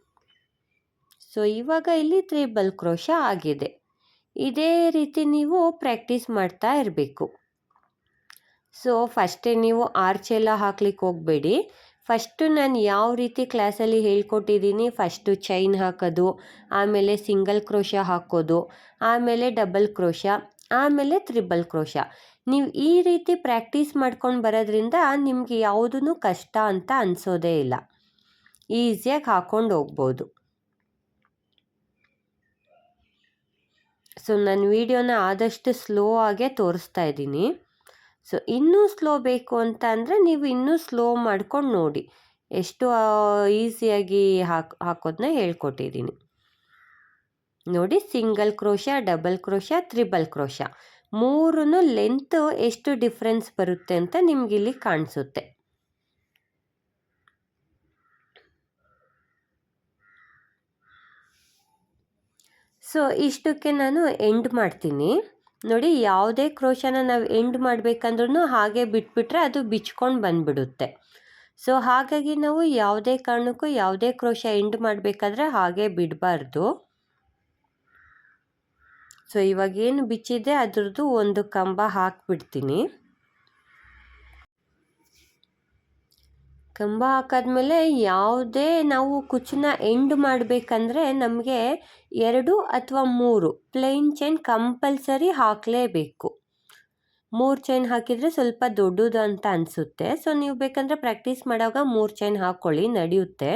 ಸೊ ಇವಾಗ ಇಲ್ಲಿ ತ್ರಿಬಲ್ ಕ್ರೋಶ ಆಗಿದೆ. ಇದೇ ರೀತಿ ನೀವು ಪ್ರಾಕ್ಟೀಸ್ ಮಾಡ್ತಾ ಇರಬೇಕು. ಸೊ ಫಸ್ಟೇ ನೀವು ಆರ್ಚೆಲ್ಲ ಹಾಕ್ಲಿಕ್ಕೆ ಹೋಗಬೇಡಿ. ಫಸ್ಟು ನಾನು ಯಾವ ರೀತಿ ಕ್ಲಾಸಲ್ಲಿ ಹೇಳ್ಕೊಟ್ಟಿದ್ದೀನಿ, ಫಸ್ಟು ಚೈನ್ ಹಾಕೋದು, ಆಮೇಲೆ ಸಿಂಗಲ್ ಕ್ರೋಶ ಹಾಕೋದು, ಆಮೇಲೆ ಡಬಲ್ ಕ್ರೋಶ, ಆಮೇಲೆ ತ್ರಿಬಲ್ ಕ್ರೋಶ. ನೀವು ಈ ರೀತಿ ಪ್ರಾಕ್ಟೀಸ್ ಮಾಡ್ಕೊಂಡು ಬರೋದ್ರಿಂದ ನಿಮಗೆ ಯಾವುದೂ ಕಷ್ಟ ಅಂತ ಅನಿಸೋದೇ ಇಲ್ಲ. ಈಸಿಯಾಗಿ ಹಾಕ್ಕೊಂಡು ಹೋಗ್ಬೋದು. ಸೊ ನಾನು ವಿಡಿಯೋನ ಆದಷ್ಟು ಸ್ಲೋ ಆಗೇ ತೋರಿಸ್ತಾ ಇದ್ದೀನಿ. ಸೊ ಇನ್ನೂ ಸ್ಲೋ ಬೇಕು ಅಂತ ಅಂದರೆ ನೀವು ಇನ್ನೂ ಸ್ಲೋ ಮಾಡ್ಕೊಂಡು ನೋಡಿ. ಎಷ್ಟು ಈಸಿಯಾಗಿ ಹಾಕೋದನ್ನ ಹೇಳ್ಕೊಟ್ಟಿದ್ದೀನಿ ನೋಡಿ. Single crochet, double crochet, triple crochet ಮೂರೂ ಲೆಂತ್ ಎಷ್ಟು ಡಿಫ್ರೆನ್ಸ್ ಬರುತ್ತೆ ಅಂತ ನಿಮಗಿಲ್ಲಿ ಕಾಣಿಸುತ್ತೆ. ಸೊ ಇಷ್ಟಕ್ಕೆ ನಾನು ಎಂಡ್ ಮಾಡ್ತೀನಿ ನೋಡಿ. ಯಾವುದೇ ಕ್ರೋಶನ ನಾವು ಎಂಡ್ ಮಾಡಬೇಕಂದ್ರೂ ಹಾಗೆ ಬಿಟ್ಬಿಟ್ರೆ ಅದು ಬಿಚ್ಕೊಂಡು ಬಂದುಬಿಡುತ್ತೆ. ಸೊ ಹಾಗಾಗಿ ನಾವು ಯಾವುದೇ ಕಾರಣಕ್ಕೂ ಯಾವುದೇ ಕ್ರೋಶ ಎಂಡ್ ಮಾಡಬೇಕಾದ್ರೆ ಹಾಗೆ ಬಿಡಬಾರ್ದು. ಸೊ ಇವಾಗ ಏನು ಬಿಚ್ಚಿದೆ ಅದ್ರದ್ದು ಒಂದು ಕಂಬ ಹಾಕಿಬಿಡ್ತೀನಿ. ಕಂಬ ಹಾಕಾದ್ಮೇಲೆ ಯಾವುದೇ ನಾವು ಕುಚ್ಚನ್ನ ಎಂಡ್ ಮಾಡಬೇಕಂದ್ರೆ ನಮಗೆ 2 ಅಥವಾ 3 ಪ್ಲೇನ್ ಚೈನ್ ಕಂಪಲ್ಸರಿ ಹಾಕಲೇಬೇಕು. 3 ಚೈನ್ ಹಾಕಿದರೆ ಸ್ವಲ್ಪ ದೊಡ್ಡದು ಅಂತ ಅನಿಸುತ್ತೆ. ಸೊ ನೀವು ಬೇಕಂದರೆ ಪ್ರಾಕ್ಟೀಸ್ ಮಾಡುವಾಗ 3 ಚೈನ್ ಹಾಕ್ಕೊಳ್ಳಿ, ನಡೆಯುತ್ತೆ.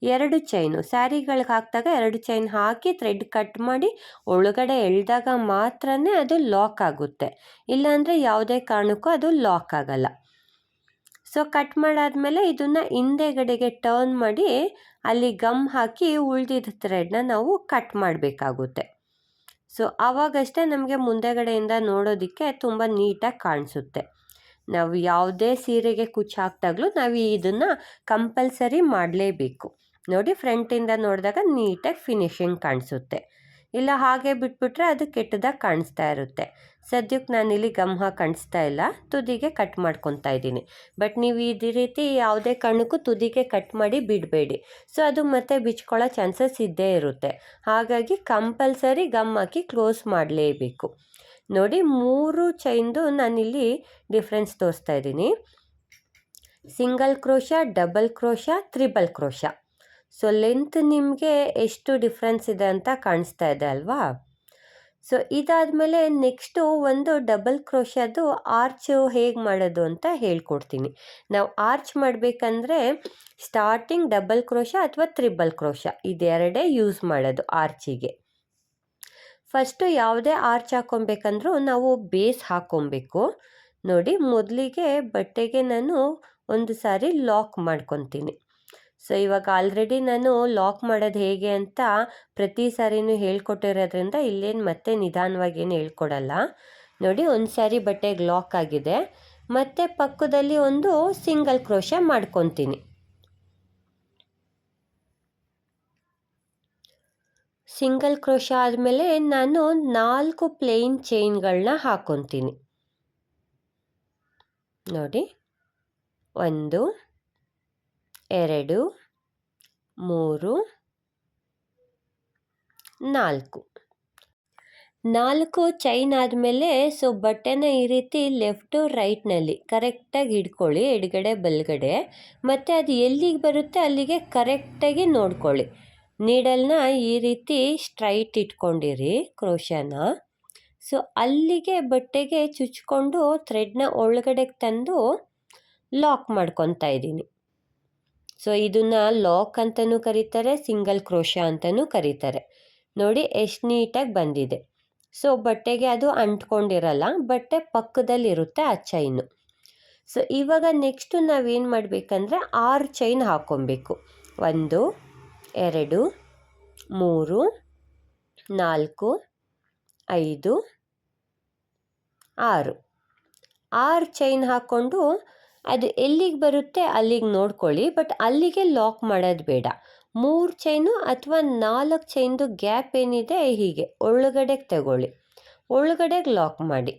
2 ಚೈನು ಸ್ಯಾರಿಗಳಿಗೆ ಹಾಕಿದಾಗ 2 ಚೈನ್ ಹಾಕಿ ಥ್ರೆಡ್ ಕಟ್ ಮಾಡಿ ಒಳಗಡೆ ಎಳೆದಾಗ ಮಾತ್ರ ಅದು ಲಾಕ್ ಆಗುತ್ತೆ, ಇಲ್ಲಾಂದರೆ ಯಾವುದೇ ಕಾರಣಕ್ಕೂ ಅದು ಲಾಕ್ ಆಗಲ್ಲ. ಸೊ ಕಟ್ ಮಾಡಾದಮೇಲೆ ಇದನ್ನು ಹಿಂದೆಗಡೆಗೆ ಟರ್ನ್ ಮಾಡಿ ಅಲ್ಲಿ ಗಮ್ ಹಾಕಿ ಉಳಿದಿದ್ದ ಥ್ರೆಡ್ನ ನಾವು ಕಟ್ ಮಾಡಬೇಕಾಗುತ್ತೆ. ಸೊ ಆವಾಗಷ್ಟೇ ನಮಗೆ ಮುಂದೆಗಡೆಯಿಂದ ನೋಡೋದಕ್ಕೆ ತುಂಬ ನೀಟಾಗಿ ಕಾಣಿಸುತ್ತೆ. ನಾವು ಯಾವುದೇ ಸೀರೆಗೆ ಕುಚ್ಚು ಹಾಕಿದಾಗಲೂ ನಾವು ಇದನ್ನು ಕಂಪಲ್ಸರಿ ಮಾಡಲೇಬೇಕು. ನೋಡಿ ಫ್ರಂಟಿಂದ ನೋಡಿದಾಗ ನೀಟಾಗಿ ಫಿನಿಶಿಂಗ್ ಕಾಣಿಸುತ್ತೆ. ಇಲ್ಲ ಹಾಗೆ ಬಿಟ್ಬಿಟ್ರೆ ಅದು ಕೆಟ್ಟದಾಗಿ ಕಾಣಿಸ್ತಾ ಇರುತ್ತೆ. ಸದ್ಯಕ್ಕೆ ನಾನಿಲ್ಲಿ ಗಮ್ ಹಾಕಿ ಕಾಣಿಸ್ತಾ ಇಲ್ಲ, ತುದಿಗೆ ಕಟ್ ಮಾಡ್ಕೊತಾ ಇದ್ದೀನಿ. ಬಟ್ ನೀವು ಇದೇ ರೀತಿ ಯಾವುದೇ ಕಾರಣಕ್ಕೂ ತುದಿಗೆ ಕಟ್ ಮಾಡಿ ಬಿಡಬೇಡಿ. ಸೊ ಅದು ಮತ್ತೆ ಬಿಚ್ಕೊಳ್ಳೋ ಚಾನ್ಸಸ್ ಇದ್ದೇ ಇರುತ್ತೆ. ಹಾಗಾಗಿ ಕಂಪಲ್ಸರಿ ಗಮ್ ಹಾಕಿ ಕ್ಲೋಸ್ ಮಾಡಲೇಬೇಕು. ನೋಡಿ 3 ಚೈನ್ದು ನಾನಿಲ್ಲಿ ಡಿಫ್ರೆನ್ಸ್ ತೋರಿಸ್ತಾ ಇದ್ದೀನಿ. Single crochet, double crochet, triple crochet. So length ನಿಮಗೆ ಎಷ್ಟು ಡಿಫ್ರೆನ್ಸ್ ಇದೆ ಅಂತ ಕಾಣಿಸ್ತಾ ಇದೆ ಅಲ್ವಾ. ಸೊ ಇದಾದಮೇಲೆ ನೆಕ್ಸ್ಟು ಒಂದು ಡಬಲ್ ಕ್ರೋಶದ್ದು ಆರ್ಚು ಹೇಗೆ ಮಾಡೋದು ಅಂತ ಹೇಳ್ಕೊಡ್ತೀನಿ. ನಾವು ಆರ್ಚ್ ಮಾಡಬೇಕಂದ್ರೆ ಸ್ಟಾರ್ಟಿಂಗ್ ಡಬಲ್ ಕ್ರೋಶ ಅಥವಾ ತ್ರಿಬಲ್ ಕ್ರೋಶ ಇದೆರಡೇ ಯೂಸ್ ಮಾಡೋದು ಆರ್ಚಿಗೆ. ಫಸ್ಟು ಯಾವುದೇ ಆರ್ಚ್ ಹಾಕ್ಕೊಬೇಕಂದ್ರೂ ನಾವು ಬೇಸ್ ಹಾಕ್ಕೊಬೇಕು. ನೋಡಿ ಮೊದಲಿಗೆ ಬಟ್ಟೆಗೆ ನಾನು ಒಂದು ಸಾರಿ ಲಾಕ್ ಮಾಡ್ಕೊತೀನಿ. ಸೊ ಇವಾಗ ಆಲ್ರೆಡಿ ನಾನು ಲಾಕ್ ಮಾಡೋದು ಹೇಗೆ ಅಂತ ಪ್ರತಿ ಸಾರಿನೂ ಹೇಳ್ಕೊಟ್ಟಿರೋದ್ರಿಂದ ಇಲ್ಲೇನು ಮತ್ತೆ ನಿಧಾನವಾಗಿ ಏನು ಹೇಳ್ಕೊಡಲ್ಲ. ನೋಡಿ ಒಂದು ಸಾರಿ ಬಟ್ಟೆಗೆ ಲಾಕ್ ಆಗಿದೆ, ಮತ್ತು ಪಕ್ಕದಲ್ಲಿ ಒಂದು ಸಿಂಗಲ್ ಕ್ರೋಶ ಮಾಡ್ಕೊತೀನಿ. ಸಿಂಗಲ್ ಕ್ರೋಶ ಆದಮೇಲೆ ನಾನು 4 ಪ್ಲೇನ್ ಚೈನ್ಗಳನ್ನ ಹಾಕ್ಕೊತೀನಿ. ನೋಡಿ 1 2 3 4 ಚೈನ್ ಆದಮೇಲೆ ಸೊ ಬಟ್ಟೆನ ಈ ರೀತಿ ಲೆಫ್ಟು ರೈಟ್ನಲ್ಲಿ ಕರೆಕ್ಟಾಗಿ ಹಿಡ್ಕೊಳ್ಳಿ, ಎಡಗಡೆ ಬಲಗಡೆ, ಮತ್ತು ಅದು ಎಲ್ಲಿಗೆ ಬರುತ್ತೆ ಅಲ್ಲಿಗೆ ಕರೆಕ್ಟಾಗಿ ನೋಡ್ಕೊಳ್ಳಿ. ನೀಡಲ್ನ ಈ ರೀತಿ ಸ್ಟ್ರೈಟ್ ಇಟ್ಕೊಂಡಿರಿ ಕ್ರೋಶನ. ಸೊ ಅಲ್ಲಿಗೆ ಬಟ್ಟೆಗೆ ಚುಚ್ಕೊಂಡು ಥ್ರೆಡ್ನ ಒಳಗಡೆಗೆ ತಂದು ಲಾಕ್ ಮಾಡ್ಕೊತಾ ಇದ್ದೀನಿ. ಸೊ ಇದನ್ನು ಲಾಕ್ ಅಂತಲೂ ಕರೀತಾರೆ, ಸಿಂಗಲ್ ಕ್ರೋಶ ಅಂತಲೂ ಕರೀತಾರೆ. ನೋಡಿ ಎಷ್ಟು ನೀಟಾಗಿ ಬಂದಿದೆ. ಸೊ ಬಟ್ಟೆಗೆ ಅದು ಅಂಟ್ಕೊಂಡಿರಲ್ಲ, ಬಟ್ಟೆ ಪಕ್ಕದಲ್ಲಿರುತ್ತೆ ಆ ಚೈನು. ಸೊ ಇವಾಗ ನೆಕ್ಸ್ಟು ನಾವೇನು ಮಾಡಬೇಕಂದ್ರೆ 6 ಚೈನ್ ಹಾಕ್ಕೊಬೇಕು. 1 2 3 4 5 6 6 ಚೈನ್ ಹಾಕ್ಕೊಂಡು ಅದು ಎಲ್ಲಿಗೆ ಬರುತ್ತೆ ಅಲ್ಲಿಗೆ ನೋಡ್ಕೊಳ್ಳಿ, ಬಟ್ ಅಲ್ಲಿಗೆ ಲಾಕ್ ಮಾಡೋದು ಬೇಡ. 3 ಚೈನು ಅಥವಾ 4 ಚೈನ್ದು ಗ್ಯಾಪ್ ಏನಿದೆ ಹೀಗೆ ಒಳಗಡೆಗೆ ತಗೊಳ್ಳಿ, ಒಳಗಡೆಗೆ ಲಾಕ್ ಮಾಡಿ.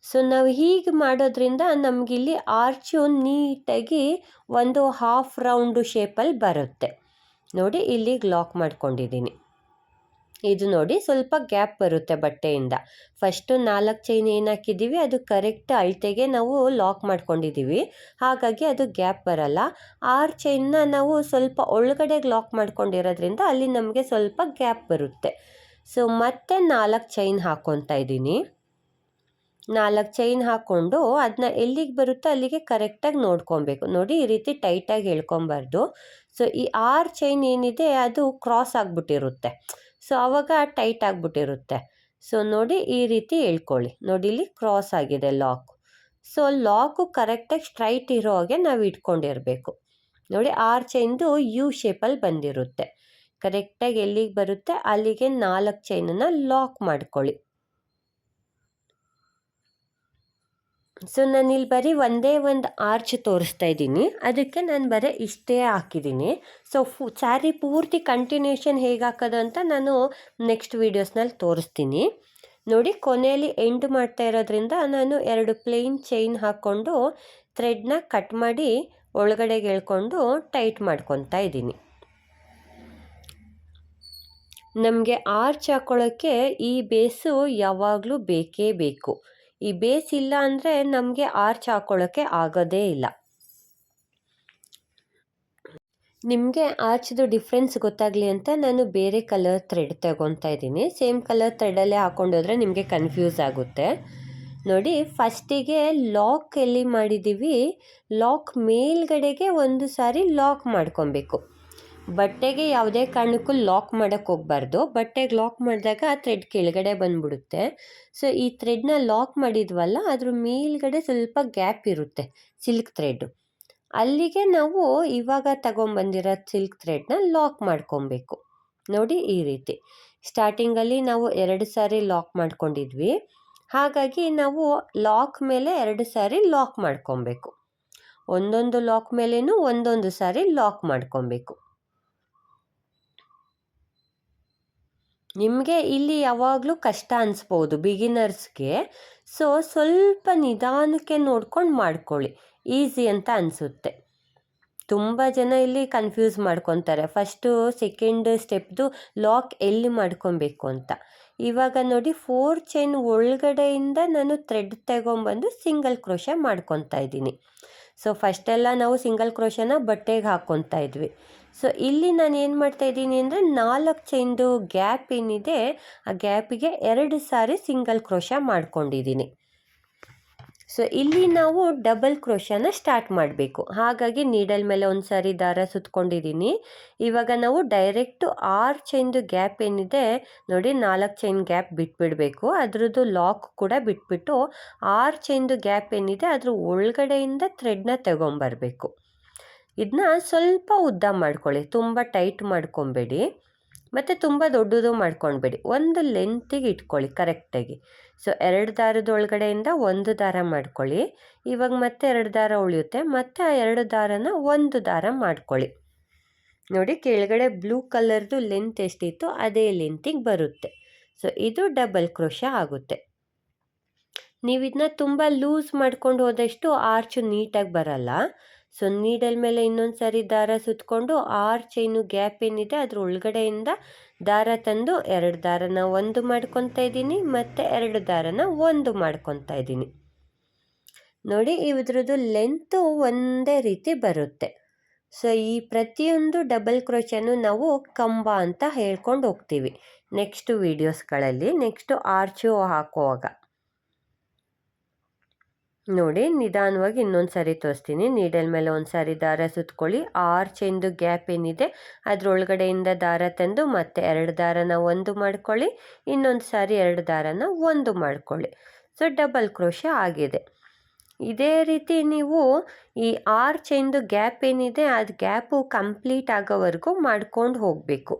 ಸೊ ನಾವು ಹೀಗೆ ಮಾಡೋದ್ರಿಂದ ನಮಗಿಲ್ಲಿ ಆರ್ಚು ನೀಟಾಗಿ ಒಂದು ಹಾಫ್ ರೌಂಡು ಶೇಪಲ್ಲಿ ಬರುತ್ತೆ. ನೋಡಿ ಇಲ್ಲಿಗೆ ಲಾಕ್ ಮಾಡ್ಕೊಂಡಿದ್ದೀನಿ. ಇದು ನೋಡಿ ಸ್ವಲ್ಪ ಗ್ಯಾಪ್ ಬರುತ್ತೆ ಬಟ್ಟೆಯಿಂದ. ಫಸ್ಟು 4 ಚೈನ್ ಏನು ಹಾಕಿದ್ದೀವಿ ಅದು ಕರೆಕ್ಟ್ ಅಳತೆಗೆ ನಾವು ಲಾಕ್ ಮಾಡ್ಕೊಂಡಿದ್ದೀವಿ, ಹಾಗಾಗಿ ಅದು ಗ್ಯಾಪ್ ಬರಲ್ಲ. 6 ಚೈನ್ನ ನಾವು ಸ್ವಲ್ಪ ಒಳಗಡೆಗೆ ಲಾಕ್ ಮಾಡ್ಕೊಂಡಿರೋದ್ರಿಂದ ಅಲ್ಲಿ ನಮಗೆ ಸ್ವಲ್ಪ ಗ್ಯಾಪ್ ಬರುತ್ತೆ. ಸೊ ಮತ್ತೆ 4 ಚೈನ್ ಹಾಕ್ಕೊತಾ ಇದ್ದೀನಿ. 4 ಚೈನ್ ಹಾಕ್ಕೊಂಡು ಅದನ್ನ ಎಲ್ಲಿಗೆ ಬರುತ್ತೋ ಅಲ್ಲಿಗೆ ಕರೆಕ್ಟಾಗಿ ನೋಡ್ಕೊಬೇಕು. ನೋಡಿ ಈ ರೀತಿ ಟೈಟಾಗಿ ಎಳ್ಕೊಬಾರ್ದು. ಸೊ ಈ 6 ಚೈನ್ ಏನಿದೆ ಅದು ಕ್ರಾಸ್ ಆಗಿಬಿಟ್ಟಿರುತ್ತೆ, ಸೊ ಆವಾಗ ಟೈಟ್ ಆಗಿಬಿಟ್ಟಿರುತ್ತೆ. ಸೊ ನೋಡಿ ಈ ರೀತಿ ಎಳ್ಕೊಳ್ಳಿ. ನೋಡಿ ಇಲ್ಲಿ ಕ್ರಾಸ್ ಆಗಿದೆ ಲಾಕ್. ಸೊ ಲಾಕು ಕರೆಕ್ಟಾಗಿ ಸ್ಟ್ರೈಟ್ ಇರೋ ಹಾಗೆ ನಾವು ಇಟ್ಕೊಂಡಿರಬೇಕು. ನೋಡಿ 6 ಚೈನ್ದು ಯು ಶೇಪಲ್ಲಿ ಬಂದಿರುತ್ತೆ. ಕರೆಕ್ಟಾಗಿ ಎಲ್ಲಿಗೆ ಬರುತ್ತೆ ಅಲ್ಲಿಗೆ 4 ಚೈನನ್ನು ಲಾಕ್ ಮಾಡ್ಕೊಳ್ಳಿ. ಸೊ ನಾನಿಲ್ಲಿ ಬರೀ ಒಂದೇ ಒಂದು ಆರ್ಚ್ ತೋರಿಸ್ತಾ ಇದ್ದೀನಿ, ಅದಕ್ಕೆ ನಾನು ಬರೀ ಇಷ್ಟೇ ಹಾಕಿದ್ದೀನಿ. ಸೊ ಸ್ಯಾರಿ ಪೂರ್ತಿ ಕಂಟಿನ್ಯೂಷನ್ ಹೇಗೆ ಹಾಕೋದು ಅಂತ ನಾನು ನೆಕ್ಸ್ಟ್ ವೀಡಿಯೋಸ್ನಲ್ಲಿ ತೋರಿಸ್ತೀನಿ. ನೋಡಿ ಕೊನೆಯಲ್ಲಿ ಎಂಡ್ ಮಾಡ್ತಾ ಇರೋದ್ರಿಂದ ನಾನು 2 ಪ್ಲೇನ್ ಚೈನ್ ಹಾಕ್ಕೊಂಡು ಥ್ರೆಡ್ನ ಕಟ್ ಮಾಡಿ ಒಳಗಡೆಗೆ ಎಳ್ಕೊಂಡು ಟೈಟ್ ಮಾಡ್ಕೊತಾ ಇದ್ದೀನಿ. ನಮಗೆ ಆರ್ಚ್ ಹಾಕ್ಕೊಳ್ಳೋಕ್ಕೆ ಈ ಬೇಸು ಯಾವಾಗಲೂ ಬೇಕೇ ಬೇಕು. ಈ ಬೇಸ್ ಇಲ್ಲ ಅಂದರೆ ನಮಗೆ ಆರ್ಚ್ ಹಾಕ್ಕೊಳ್ಳೋಕ್ಕೆ ಆಗೋದೇ ಇಲ್ಲ. ನಿಮಗೆ ಆರ್ಚ್ದು ಡಿಫ್ರೆನ್ಸ್ ಗೊತ್ತಾಗಲಿ ಅಂತ ನಾನು ಬೇರೆ ಕಲರ್ ಥ್ರೆಡ್ ತಗೊತಾ ಇದ್ದೀನಿ. ಸೇಮ್ ಕಲರ್ ಥ್ರೆಡಲ್ಲೇ ಹಾಕ್ಕೊಂಡೋದ್ರೆ ನಿಮಗೆ ಕನ್ಫ್ಯೂಸ್ ಆಗುತ್ತೆ. ನೋಡಿ ಫಸ್ಟಿಗೆ ಲಾಕ್ ಎಲ್ಲಿ ಮಾಡಿದ್ದೀವಿ, ಲಾಕ್ ಮೇಲ್ಗಡೆಗೆ ಒಂದು ಸಾರಿ ಲಾಕ್ ಮಾಡ್ಕೊಬೇಕು. ಬಟ್ಟೆಗೆ ಯಾವುದೇ ಕಾರಣಕ್ಕೂ ಲಾಕ್ ಮಾಡೋಕ್ಕೆ ಹೋಗಬಾರ್ದು. ಬಟ್ಟೆಗೆ ಲಾಕ್ ಮಾಡಿದಾಗ ಥ್ರೆಡ್ ಕೆಳಗಡೆ ಬಂದುಬಿಡುತ್ತೆ. ಸೊ ಈ ಥ್ರೆಡ್ನ ಲಾಕ್ ಮಾಡಿದ್ವಲ್ಲ ಅದ್ರ ಮೇಲ್ಗಡೆ ಸ್ವಲ್ಪ ಗ್ಯಾಪ್ ಇರುತ್ತೆ ಸಿಲ್ಕ್ ಥ್ರೆಡ್ಡು, ಅಲ್ಲಿಗೆ ನಾವು ಇವಾಗ ತಗೊಂಬಂದಿರೋ ಸಿಲ್ಕ್ ಥ್ರೆಡ್ನ ಲಾಕ್ ಮಾಡ್ಕೊಬೇಕು. ನೋಡಿ ಈ ರೀತಿ ಸ್ಟಾರ್ಟಿಂಗಲ್ಲಿ ನಾವು 2 ಸಾರಿ ಲಾಕ್ ಮಾಡ್ಕೊಂಡಿದ್ವಿ, ಹಾಗಾಗಿ ನಾವು ಲಾಕ್ ಮೇಲೆ 2 ಸಾರಿ ಲಾಕ್ ಮಾಡ್ಕೊಬೇಕು. ಒಂದೊಂದು ಲಾಕ್ ಮೇಲೇನೂ ಒಂದೊಂದು ಸಾರಿ ಲಾಕ್ ಮಾಡ್ಕೊಬೇಕು. ನಿಮಗೆ ಇಲ್ಲಿ ಯಾವಾಗಲೂ ಕಷ್ಟ ಅನಿಸ್ಬೋದು ಬಿಗಿನರ್ಸ್ಗೆ. ಸೊ ಸ್ವಲ್ಪ ನಿಧಾನಕ್ಕೆ ನೋಡ್ಕೊಂಡು ಮಾಡ್ಕೊಳ್ಳಿ, ಈಸಿ ಅಂತ ಅನಿಸುತ್ತೆ. ತುಂಬ ಜನ ಇಲ್ಲಿ ಕನ್ಫ್ಯೂಸ್ ಮಾಡ್ಕೊತಾರೆ ಫಸ್ಟು ಸೆಕೆಂಡ್ ಸ್ಟೆಪ್ದು ಲಾಕ್ ಎಲ್ಲಿ ಮಾಡ್ಕೊಬೇಕು ಅಂತ. ಇವಾಗ ನೋಡಿ 4 ಚೈನ್ ಒಳಗಡೆಯಿಂದ ನಾನು ಥ್ರೆಡ್ ತಗೊಂಬಂದು ಸಿಂಗಲ್ ಕ್ರೋಶ ಮಾಡ್ಕೊತಾ ಇದ್ದೀನಿ. ಸೊ ಫಸ್ಟೆಲ್ಲ ನಾವು ಸಿಂಗಲ್ ಕ್ರೋಶನ ಬಟ್ಟೆಗೆ ಹಾಕ್ಕೊತಾ ಇದ್ವಿ. ಸೊ ಇಲ್ಲಿ ನಾನು ಏನು ಮಾಡ್ತಾಯಿದ್ದೀನಿ ಅಂದರೆ 4 ಚೈನ್ದು ಗ್ಯಾಪ್ ಏನಿದೆ ಆ ಗ್ಯಾಪಿಗೆ 2 ಸಾರಿ ಸಿಂಗಲ್ ಕ್ರೋಶ ಮಾಡ್ಕೊಂಡಿದ್ದೀನಿ. ಸೊ ಇಲ್ಲಿ ನಾವು ಡಬಲ್ ಕ್ರೋಶನ ಸ್ಟಾರ್ಟ್ ಮಾಡಬೇಕು. ಹಾಗಾಗಿ ನೀಡಲ್ ಮೇಲೆ ಒಂದು ಸಾರಿ ದಾರ ಸುತ್ಕೊಂಡಿದ್ದೀನಿ. ಇವಾಗ ನಾವು ಡೈರೆಕ್ಟು 6 ಚೈನ್ದು ಗ್ಯಾಪ್ ಏನಿದೆ ನೋಡಿ, 4 ಚೈನ್ ಗ್ಯಾಪ್ ಬಿಟ್ಬಿಡಬೇಕು. ಅದ್ರದ್ದು ಲಾಕ್ ಕೂಡ ಬಿಟ್ಬಿಟ್ಟು 6 ಚೈನ್ದು ಗ್ಯಾಪ್ ಏನಿದೆ ಅದ್ರ ಒಳಗಡೆಯಿಂದ ಥ್ರೆಡ್ನ ತಗೊಂಬರಬೇಕು. ಇದನ್ನ ಸ್ವಲ್ಪ ಉದ್ದ ಮಾಡ್ಕೊಳ್ಳಿ, ತುಂಬ ಟೈಟ್ ಮಾಡ್ಕೊಬೇಡಿ ಮತ್ತು ತುಂಬ ದೊಡ್ಡದು ಮಾಡ್ಕೊಳ್ಬೇಡಿ, ಒಂದು ಲೆಂತಿಗೆ ಇಟ್ಕೊಳ್ಳಿ ಕರೆಕ್ಟಾಗಿ. ಸೊ 2 ದಾರದ ಒಳಗಡೆಯಿಂದ 1 ದಾರ ಮಾಡ್ಕೊಳ್ಳಿ. ಇವಾಗ ಮತ್ತೆ 2 ದಾರ ಉಳಿಯುತ್ತೆ, ಮತ್ತು ಆ 2 ದಾರನ 1 ದಾರ ಮಾಡ್ಕೊಳ್ಳಿ. ನೋಡಿ ಕೆಳಗಡೆ ಬ್ಲೂ ಕಲರ್ದು ಲೆಂತ್ ಎಷ್ಟಿತ್ತು ಅದೇ ಲೆಂತಿಗೆ ಬರುತ್ತೆ. ಸೊ ಇದು ಡಬಲ್ ಕ್ರೋಶ ಆಗುತ್ತೆ. ನೀವು ಇದನ್ನ ತುಂಬ ಲೂಸ್ ಮಾಡ್ಕೊಂಡು ಹೋದಷ್ಟು ಆರ್ಚು ನೀಟಾಗಿ ಬರಲ್ಲ. ಸೊ ನೀಡಲ್ ಮೇಲೆ ಇನ್ನೊಂದು ಸಾರಿ ದಾರ ಸುತ್ತಕೊಂಡು 6 ಚೈನು ಗ್ಯಾಪ್ ಏನಿದೆ ಅದ್ರ ಒಳಗಡೆಯಿಂದ ದಾರ ತಂದು 2 ದಾರನ 1 ಮಾಡ್ಕೊತಾ ಇದ್ದೀನಿ ಮತ್ತು 2 ದಾರನ 1 ಮಾಡ್ಕೊತಾ ಇದ್ದೀನಿ. ನೋಡಿ ಇದ್ರದ್ದು ಲೆಂತು ಒಂದೇ ರೀತಿ ಬರುತ್ತೆ. ಸೊ ಈ ಪ್ರತಿಯೊಂದು ಡಬಲ್ ಕ್ರೋಶನು ನಾವು ಕಂಬ ಅಂತ ಹೇಳ್ಕೊಂಡು ಹೋಗ್ತೀವಿ ನೆಕ್ಸ್ಟ್ ವೀಡಿಯೋಸ್ಗಳಲ್ಲಿ, ನೆಕ್ಸ್ಟು ಆರ್ಚು ಹಾಕುವಾಗ. ನೋಡಿ ನಿಧಾನವಾಗಿ ಇನ್ನೊಂದು ಸಾರಿ ತೋರಿಸ್ತೀನಿ. ನೀಡಲ್ ಮೇಲೆ ಒಂದು ಸಾರಿ ದಾರ ಸುತ್ಕೊಳ್ಳಿ, 6 ಚೈನ್ದು ಗ್ಯಾಪ್ ಏನಿದೆ ಅದರೊಳಗಡೆಯಿಂದ ದಾರ ತಂದು ಮತ್ತೆ 2 ದಾರನ 1 ಮಾಡ್ಕೊಳ್ಳಿ, ಇನ್ನೊಂದು ಸಾರಿ 2 ದಾರನ 1 ಮಾಡ್ಕೊಳ್ಳಿ. ಸೊ ಡಬಲ್ ಕ್ರೋಶ ಆಗಿದೆ. ಇದೇ ರೀತಿ ನೀವು ಈ 6 ಚೈನ್ದು ಗ್ಯಾಪ್ ಏನಿದೆ ಅದು ಗ್ಯಾಪು ಕಂಪ್ಲೀಟ್ ಆಗೋವರೆಗೂ ಮಾಡ್ಕೊಂಡು ಹೋಗಬೇಕು.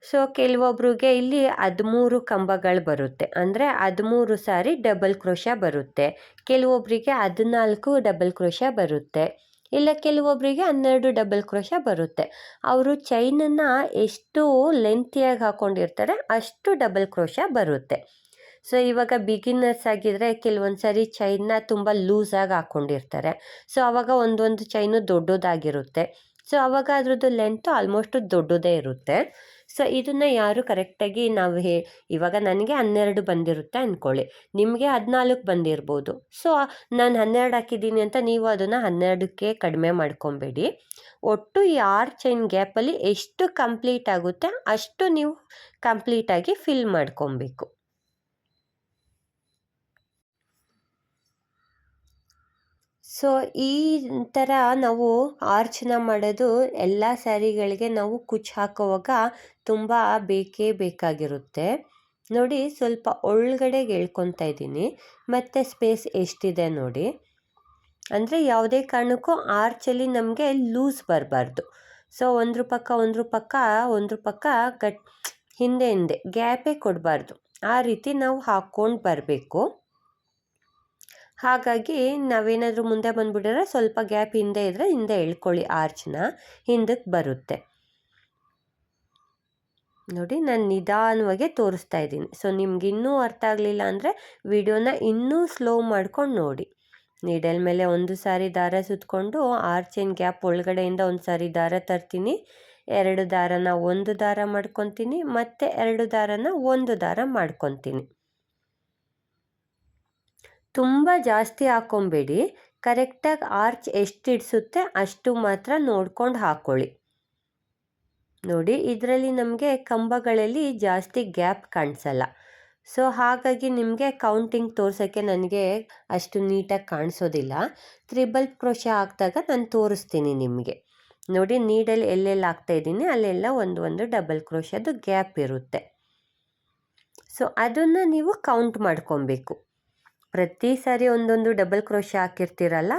ಸೊ ಕೆಲವೊಬ್ರಿಗೆ ಇಲ್ಲಿ 13 ಕಂಬಗಳು ಬರುತ್ತೆ, ಅಂದರೆ 13 ಸಾರಿ ಡಬಲ್ ಕ್ರೋಶ ಬರುತ್ತೆ. ಕೆಲವೊಬ್ಬರಿಗೆ 14 ಡಬಲ್ ಕ್ರೋಶ ಬರುತ್ತೆ, ಇಲ್ಲ ಕೆಲವೊಬ್ಬರಿಗೆ 12 ಡಬಲ್ ಕ್ರೋಶ ಬರುತ್ತೆ. ಅವರು ಚೈನನ್ನು ಎಷ್ಟು ಲೆಂತಿಯಾಗಿ ಹಾಕ್ಕೊಂಡಿರ್ತಾರೆ ಅಷ್ಟು ಡಬಲ್ ಕ್ರೋಶ ಬರುತ್ತೆ. ಸೊ ಇವಾಗ ಬಿಗಿನರ್ಸ್ ಆಗಿದ್ದರೆ ಕೆಲವೊಂದು ಸಾರಿ ಚೈನ್ನ ತುಂಬ ಲೂಸಾಗಿ ಹಾಕ್ಕೊಂಡಿರ್ತಾರೆ. ಸೊ ಆವಾಗ ಒಂದೊಂದು ಚೈನು ದೊಡ್ಡದಾಗಿರುತ್ತೆ. ಸೊ ಆವಾಗ ಅದ್ರದ್ದು ಲೆಂತು ಆಲ್ಮೋಸ್ಟ್ ದೊಡ್ಡದೇ ಇರುತ್ತೆ. ಸೊ ಇದನ್ನು ಯಾರು ಕರೆಕ್ಟಾಗಿ ಇವಾಗ ನನಗೆ 12 ಬಂದಿರುತ್ತೆ ಅಂದ್ಕೊಳ್ಳಿ, ನಿಮಗೆ 14 ಬಂದಿರ್ಬೋದು. ಸೊ ನಾನು 12 ಹಾಕಿದ್ದೀನಿ ಅಂತ ನೀವು ಅದನ್ನು 12ಕ್ಕೆ ಕಡಿಮೆ ಮಾಡ್ಕೊಬೇಡಿ. ಒಟ್ಟು ಈ 6 ಚೈನ್ ಗ್ಯಾಪಲ್ಲಿ ಎಷ್ಟು ಕಂಪ್ಲೀಟ್ ಆಗುತ್ತೆ ಅಷ್ಟು ನೀವು ಕಂಪ್ಲೀಟಾಗಿ ಫಿಲ್ ಮಾಡ್ಕೊಬೇಕು. ಸೊ ಈ ಥರ ನಾವು ಆರ್ಚನ್ನ ಮಾಡೋದು ಎಲ್ಲ ಸ್ಯಾರಿಗಳಿಗೆ ನಾವು ಕುಚ್ಚು ಹಾಕುವಾಗ ತುಂಬ ಬೇಕಾಗಿರುತ್ತೆ. ನೋಡಿ ಸ್ವಲ್ಪ ಒಳಗಡೆಗೆ ಎಳ್ಕೊತಾ ಇದ್ದೀನಿ, ಮತ್ತು ಸ್ಪೇಸ್ ಎಷ್ಟಿದೆ ನೋಡಿ. ಅಂದರೆ ಯಾವುದೇ ಕಾರಣಕ್ಕೂ ಆರ್ಚಲ್ಲಿ ನಮಗೆ ಲೂಸ್ ಬರಬಾರ್ದು. ಸೊ ಒಂದ್ರ ಪಕ್ಕ ಹಿಂದೆ ಗ್ಯಾಪೇ ಕೊಡಬಾರ್ದು, ಆ ರೀತಿ ನಾವು ಹಾಕ್ಕೊಂಡು ಬರಬೇಕು. ಹಾಗಾಗಿ ನಾವೇನಾದರೂ ಮುಂದೆ ಬಂದುಬಿಟ್ರೆ ಸ್ವಲ್ಪ ಗ್ಯಾಪ್ ಹಿಂದೆ ಇದ್ದರೆ ಹಿಂದೆ ಎಳ್ಕೊಳ್ಳಿ, ಆರ್ಚ್ನ ಹಿಂದಕ್ಕೆ ಬರುತ್ತೆ. ನೋಡಿ ನಾನು ನಿಧಾನವಾಗಿ ತೋರಿಸ್ತಾ ಇದ್ದೀನಿ. ಸೊ ನಿಮ್ಗೆ ಇನ್ನೂ ಅರ್ಥ ಆಗಲಿಲ್ಲ ಅಂದರೆ ವಿಡಿಯೋನ ಇನ್ನೂ ಸ್ಲೋ ಮಾಡ್ಕೊಂಡು ನೋಡಿ. ನೀಡಲ್ ಮೇಲೆ ಒಂದು ಸಾರಿ ದಾರ ಸುತ್ತಕೊಂಡು 6 ಚೈನ್ ಗ್ಯಾಪ್ ಒಳಗಡೆಯಿಂದ ಒಂದು ಸಾರಿ ದಾರ ತರ್ತೀನಿ, 2 ದಾರನ 1 ದಾರ ಮಾಡ್ಕೊತೀನಿ, ಮತ್ತು 2 ದಾರನ 1 ದಾರ ಮಾಡ್ಕೊತೀನಿ. ತುಂಬ ಜಾಸ್ತಿ ಹಾಕ್ಕೊಬೇಡಿ, ಕರೆಕ್ಟಾಗಿ ಆರ್ಚ್ ಎಷ್ಟು ಇಡಿಸುತ್ತೆ ಅಷ್ಟು ಮಾತ್ರ ನೋಡ್ಕೊಂಡು ಹಾಕ್ಕೊಳ್ಳಿ. ನೋಡಿ ಇದರಲ್ಲಿ ನಮಗೆ ಕಂಬಗಳಲ್ಲಿ ಜಾಸ್ತಿ ಗ್ಯಾಪ್ ಕಾಣಿಸಲ್ಲ. ಸೊ ಹಾಗಾಗಿ ನಿಮಗೆ ಕೌಂಟಿಂಗ್ ತೋರ್ಸೋಕ್ಕೆ ನನಗೆ ಅಷ್ಟು ನೀಟಾಗಿ ಕಾಣಿಸೋದಿಲ್ಲ. ತ್ರಿಬಲ್ ಕ್ರೋಶ ಹಾಕಿದಾಗ ನಾನು ತೋರಿಸ್ತೀನಿ ನಿಮಗೆ. ನೋಡಿ ನೀಡಲ್ಲಿ ಎಲ್ಲೆಲ್ಲಿ ಹಾಕ್ತಾಯಿದ್ದೀನಿ ಅಲ್ಲೆಲ್ಲ ಒಂದು ಡಬಲ್ ಕ್ರೋಶದ್ದು ಗ್ಯಾಪ್ ಇರುತ್ತೆ. ಸೊ ಅದನ್ನು ನೀವು ಕೌಂಟ್ ಮಾಡ್ಕೊಬೇಕು. ಪ್ರತಿ ಸಾರಿ ಒಂದೊಂದು ಡಬಲ್ ಕ್ರೋಶ ಹಾಕಿರ್ತೀರಲ್ಲ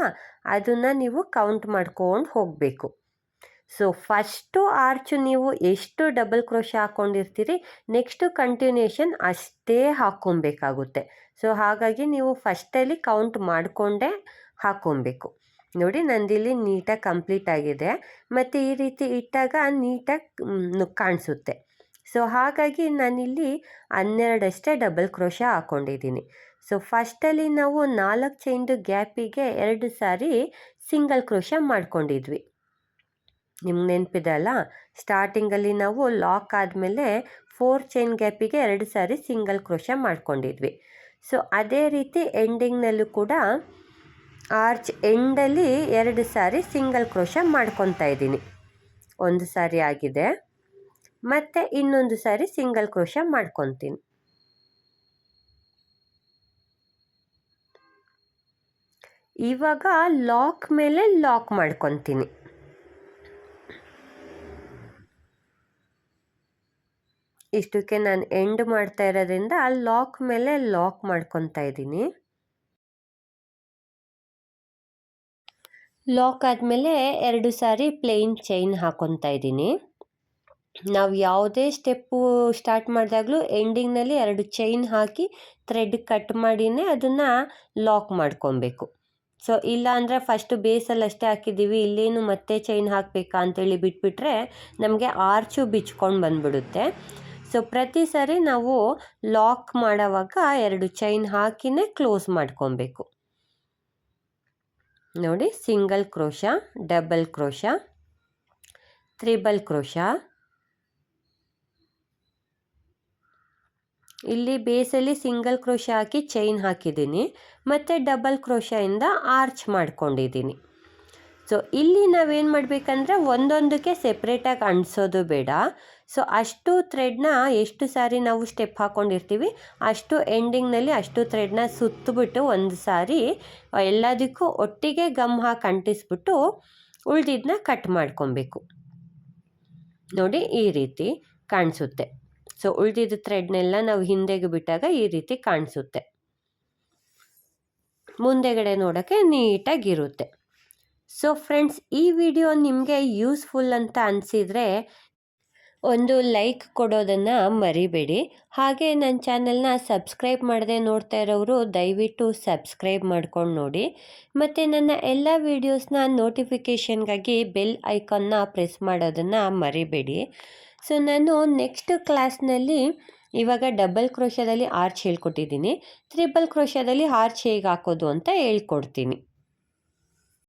ಅದನ್ನು ನೀವು ಕೌಂಟ್ ಮಾಡ್ಕೊಂಡು ಹೋಗಬೇಕು. ಸೊ ಫಸ್ಟು ಆರ್ಚು ನೀವು ಎಷ್ಟು ಡಬಲ್ ಕ್ರೋಶ ಹಾಕ್ಕೊಂಡಿರ್ತೀರಿ ನೆಕ್ಸ್ಟು ಕಂಟಿನ್ಯೂಷನ್ ಅಷ್ಟೇ ಹಾಕ್ಕೊಬೇಕಾಗುತ್ತೆ. ಸೊ ಹಾಗಾಗಿ ನೀವು ಫಸ್ಟಲ್ಲಿ ಕೌಂಟ್ ಮಾಡಿಕೊಂಡೇ ಹಾಕ್ಕೊಬೇಕು. ನೋಡಿ ನಂದಿಲ್ಲಿ ನೀಟಾಗಿ ಕಂಪ್ಲೀಟ್ ಆಗಿದೆ, ಮತ್ತು ಈ ರೀತಿ ಇಟ್ಟಾಗ ನೀಟಾಗಿ ಕಾಣಿಸುತ್ತೆ. ಸೊ ಹಾಗಾಗಿ ನಾನಿಲ್ಲಿ 12 ಅಷ್ಟೇ ಡಬಲ್ ಕ್ರೋಶ ಹಾಕ್ಕೊಂಡಿದ್ದೀನಿ. ಸೊ ಫಸ್ಟಲ್ಲಿ ನಾವು 4 ಚೈನ್ದು ಗ್ಯಾಪಿಗೆ 2 ಸಾರಿ ಸಿಂಗಲ್ ಕ್ರೋಶ ಮಾಡ್ಕೊಂಡಿದ್ವಿ. ನಿಮ್ಗೆ ನೆನಪಿದೆ ಅಲ್ಲ, ಸ್ಟಾರ್ಟಿಂಗಲ್ಲಿ ನಾವು ಲಾಕ್ ಆದಮೇಲೆ 4 ಚೈನ್ ಗ್ಯಾಪಿಗೆ 2 ಸಾರಿ ಸಿಂಗಲ್ ಕ್ರೋಶ ಮಾಡ್ಕೊಂಡಿದ್ವಿ. ಸೊ ಅದೇ ರೀತಿ ಎಂಡಿಂಗ್ನಲ್ಲೂ ಕೂಡ ಆರ್ಚ್ ಎಂಡಲ್ಲಿ 2 ಸಾರಿ ಸಿಂಗಲ್ ಕ್ರೋಶ ಮಾಡ್ಕೊತಾ ಇದ್ದೀನಿ. ಒಂದು ಸಾರಿ ಆಗಿದೆ, ಮತ್ತು ಇನ್ನೊಂದು ಸಾರಿ ಸಿಂಗಲ್ ಕ್ರೋಶ ಮಾಡ್ಕೊತೀನಿ. ಇವಾಗ ಲಾಕ್ ಮೇಲೆ ಲಾಕ್ ಮಾಡ್ಕೊತೀನಿ. ಇಷ್ಟಕ್ಕೆ ನಾನು ಎಂಡ್ ಮಾಡ್ತಾ ಇರೋದ್ರಿಂದ ಲಾಕ್ ಮೇಲೆ ಲಾಕ್ ಮಾಡ್ಕೊತಾ ಇದ್ದೀನಿ. ಲಾಕ್ ಆದಮೇಲೆ 2 ಸಾರಿ ಪ್ಲೇನ್ ಚೈನ್ ಹಾಕ್ಕೊತಾ ಇದ್ದೀನಿ. ನಾವು ಯಾವುದೇ ಸ್ಟೆಪ್ಪು ಸ್ಟಾರ್ಟ್ ಮಾಡಿದಾಗಲೂ ಎಂಡಿಂಗ್ನಲ್ಲಿ 2 ಚೈನ್ ಹಾಕಿ ಥ್ರೆಡ್ ಕಟ್ ಮಾಡಿನೇ ಅದನ್ನು ಲಾಕ್ ಮಾಡ್ಕೊಬೇಕು. ಸೊ ಇಲ್ಲ ಅಂದರೆ ಫಸ್ಟು ಬೇಸಲ್ಲಿ ಅಷ್ಟೇ ಹಾಕಿದ್ದೀವಿ, ಇಲ್ಲೇನು ಮತ್ತೆ ಚೈನ್ ಹಾಕಬೇಕಾ ಅಂತೇಳಿ ಬಿಟ್ಬಿಟ್ರೆ ನಮಗೆ ಆರ್ಚು ಬಿಚ್ಕೊಂಡು ಬಂದ್ಬಿಡುತ್ತೆ. ಸೊ ಪ್ರತಿ ಸಾರಿ ನಾವು ಲಾಕ್ ಮಾಡೋವಾಗ 2 ಚೈನ್ ಹಾಕಿನೇ ಕ್ಲೋಸ್ ಮಾಡ್ಕೊಬೇಕು. ನೋಡಿ, single crochet, double crochet, triple crochet. ಇಲ್ಲಿ ಬೇಸಲ್ಲಿ ಸಿಂಗಲ್ ಕ್ರೋಶ ಹಾಕಿ ಚೈನ್ ಹಾಕಿದ್ದೀನಿ, ಮತ್ತು ಡಬಲ್ ಕ್ರೋಶದಿಂದ ಆರ್ಚ್ ಮಾಡ್ಕೊಂಡಿದ್ದೀನಿ. ಸೊ ಇಲ್ಲಿ ನಾವೇನು ಮಾಡಬೇಕಂದ್ರೆ ಒಂದೊಂದಕ್ಕೆ ಸೆಪ್ರೇಟಾಗಿ ಅಂಟಿಸೋದು ಬೇಡ. ಸೊ ಅಷ್ಟು ಥ್ರೆಡ್ನ ಎಷ್ಟು ಸಾರಿ ನಾವು ಸ್ಟೆಪ್ ಹಾಕ್ಕೊಂಡಿರ್ತೀವಿ ಅಷ್ಟು ಎಂಡಿಂಗ್ನಲ್ಲಿ ಅಷ್ಟು ಥ್ರೆಡ್ನ ಸುತ್ತಬಿಟ್ಟು ಒಂದು ಸಾರಿ ಎಲ್ಲದಕ್ಕೂ ಒಟ್ಟಿಗೆ ಗಮ್ ಹಾಕಿ ಅಂಟಿಸ್ಬಿಟ್ಟು ಉಳಿದಿದ್ದನ್ನ ಕಟ್ ಮಾಡ್ಕೊಬೇಕು. ನೋಡಿ, ಈ ರೀತಿ ಕಾಣಿಸುತ್ತೆ. ಸೊ ಉಳಿದಿದ್ದ ಥ್ರೆಡ್ನೆಲ್ಲ ನಾವು ಹಿಂದೆಗೆ ಬಿಟ್ಟಾಗ ಈ ರೀತಿ ಕಾಣಿಸುತ್ತೆ. ಮುಂದೆಗಡೆ ನೋಡೋಕ್ಕೆ ನೀಟಾಗಿರುತ್ತೆ. ಸೊ ಫ್ರೆಂಡ್ಸ್, ಈ ವಿಡಿಯೋ ನಿಮಗೆ ಯೂಸ್ಫುಲ್ ಅಂತ ಅನಿಸಿದರೆ ಒಂದು ಲೈಕ್ ಕೊಡೋದನ್ನು ಮರಿಬೇಡಿ. ಹಾಗೆ ನನ್ನ ಚಾನಲ್ನ ಸಬ್ಸ್ಕ್ರೈಬ್ ಮಾಡದೆ ನೋಡ್ತಾ ಇರೋರು ದಯವಿಟ್ಟು ಸಬ್ಸ್ಕ್ರೈಬ್ ಮಾಡ್ಕೊಂಡು ನೋಡಿ. ಮತ್ತು ನನ್ನ ಎಲ್ಲ ವೀಡಿಯೋಸ್ನ ನೋಟಿಫಿಕೇಷನ್ಗಾಗಿ ಬೆಲ್ ಐಕಾನ್ನ ಪ್ರೆಸ್ ಮಾಡೋದನ್ನು ಮರಿಬೇಡಿ. ಸೊ ನಾನು ನೆಕ್ಸ್ಟ್ ಕ್ಲಾಸ್ನಲ್ಲಿ ಇವಾಗ ಡಬಲ್ ಕ್ರೋಶದಲ್ಲಿ ಆರ್ಚ್ ಹೇಳ್ಕೊಟ್ಟಿದ್ದೀನಿ, ತ್ರಿಬಲ್ ಕ್ರೋಶದಲ್ಲಿ ಆರ್ಚ್ ಹೇಗೆ ಹಾಕೋದು ಅಂತ ಹೇಳ್ಕೊಡ್ತೀನಿ.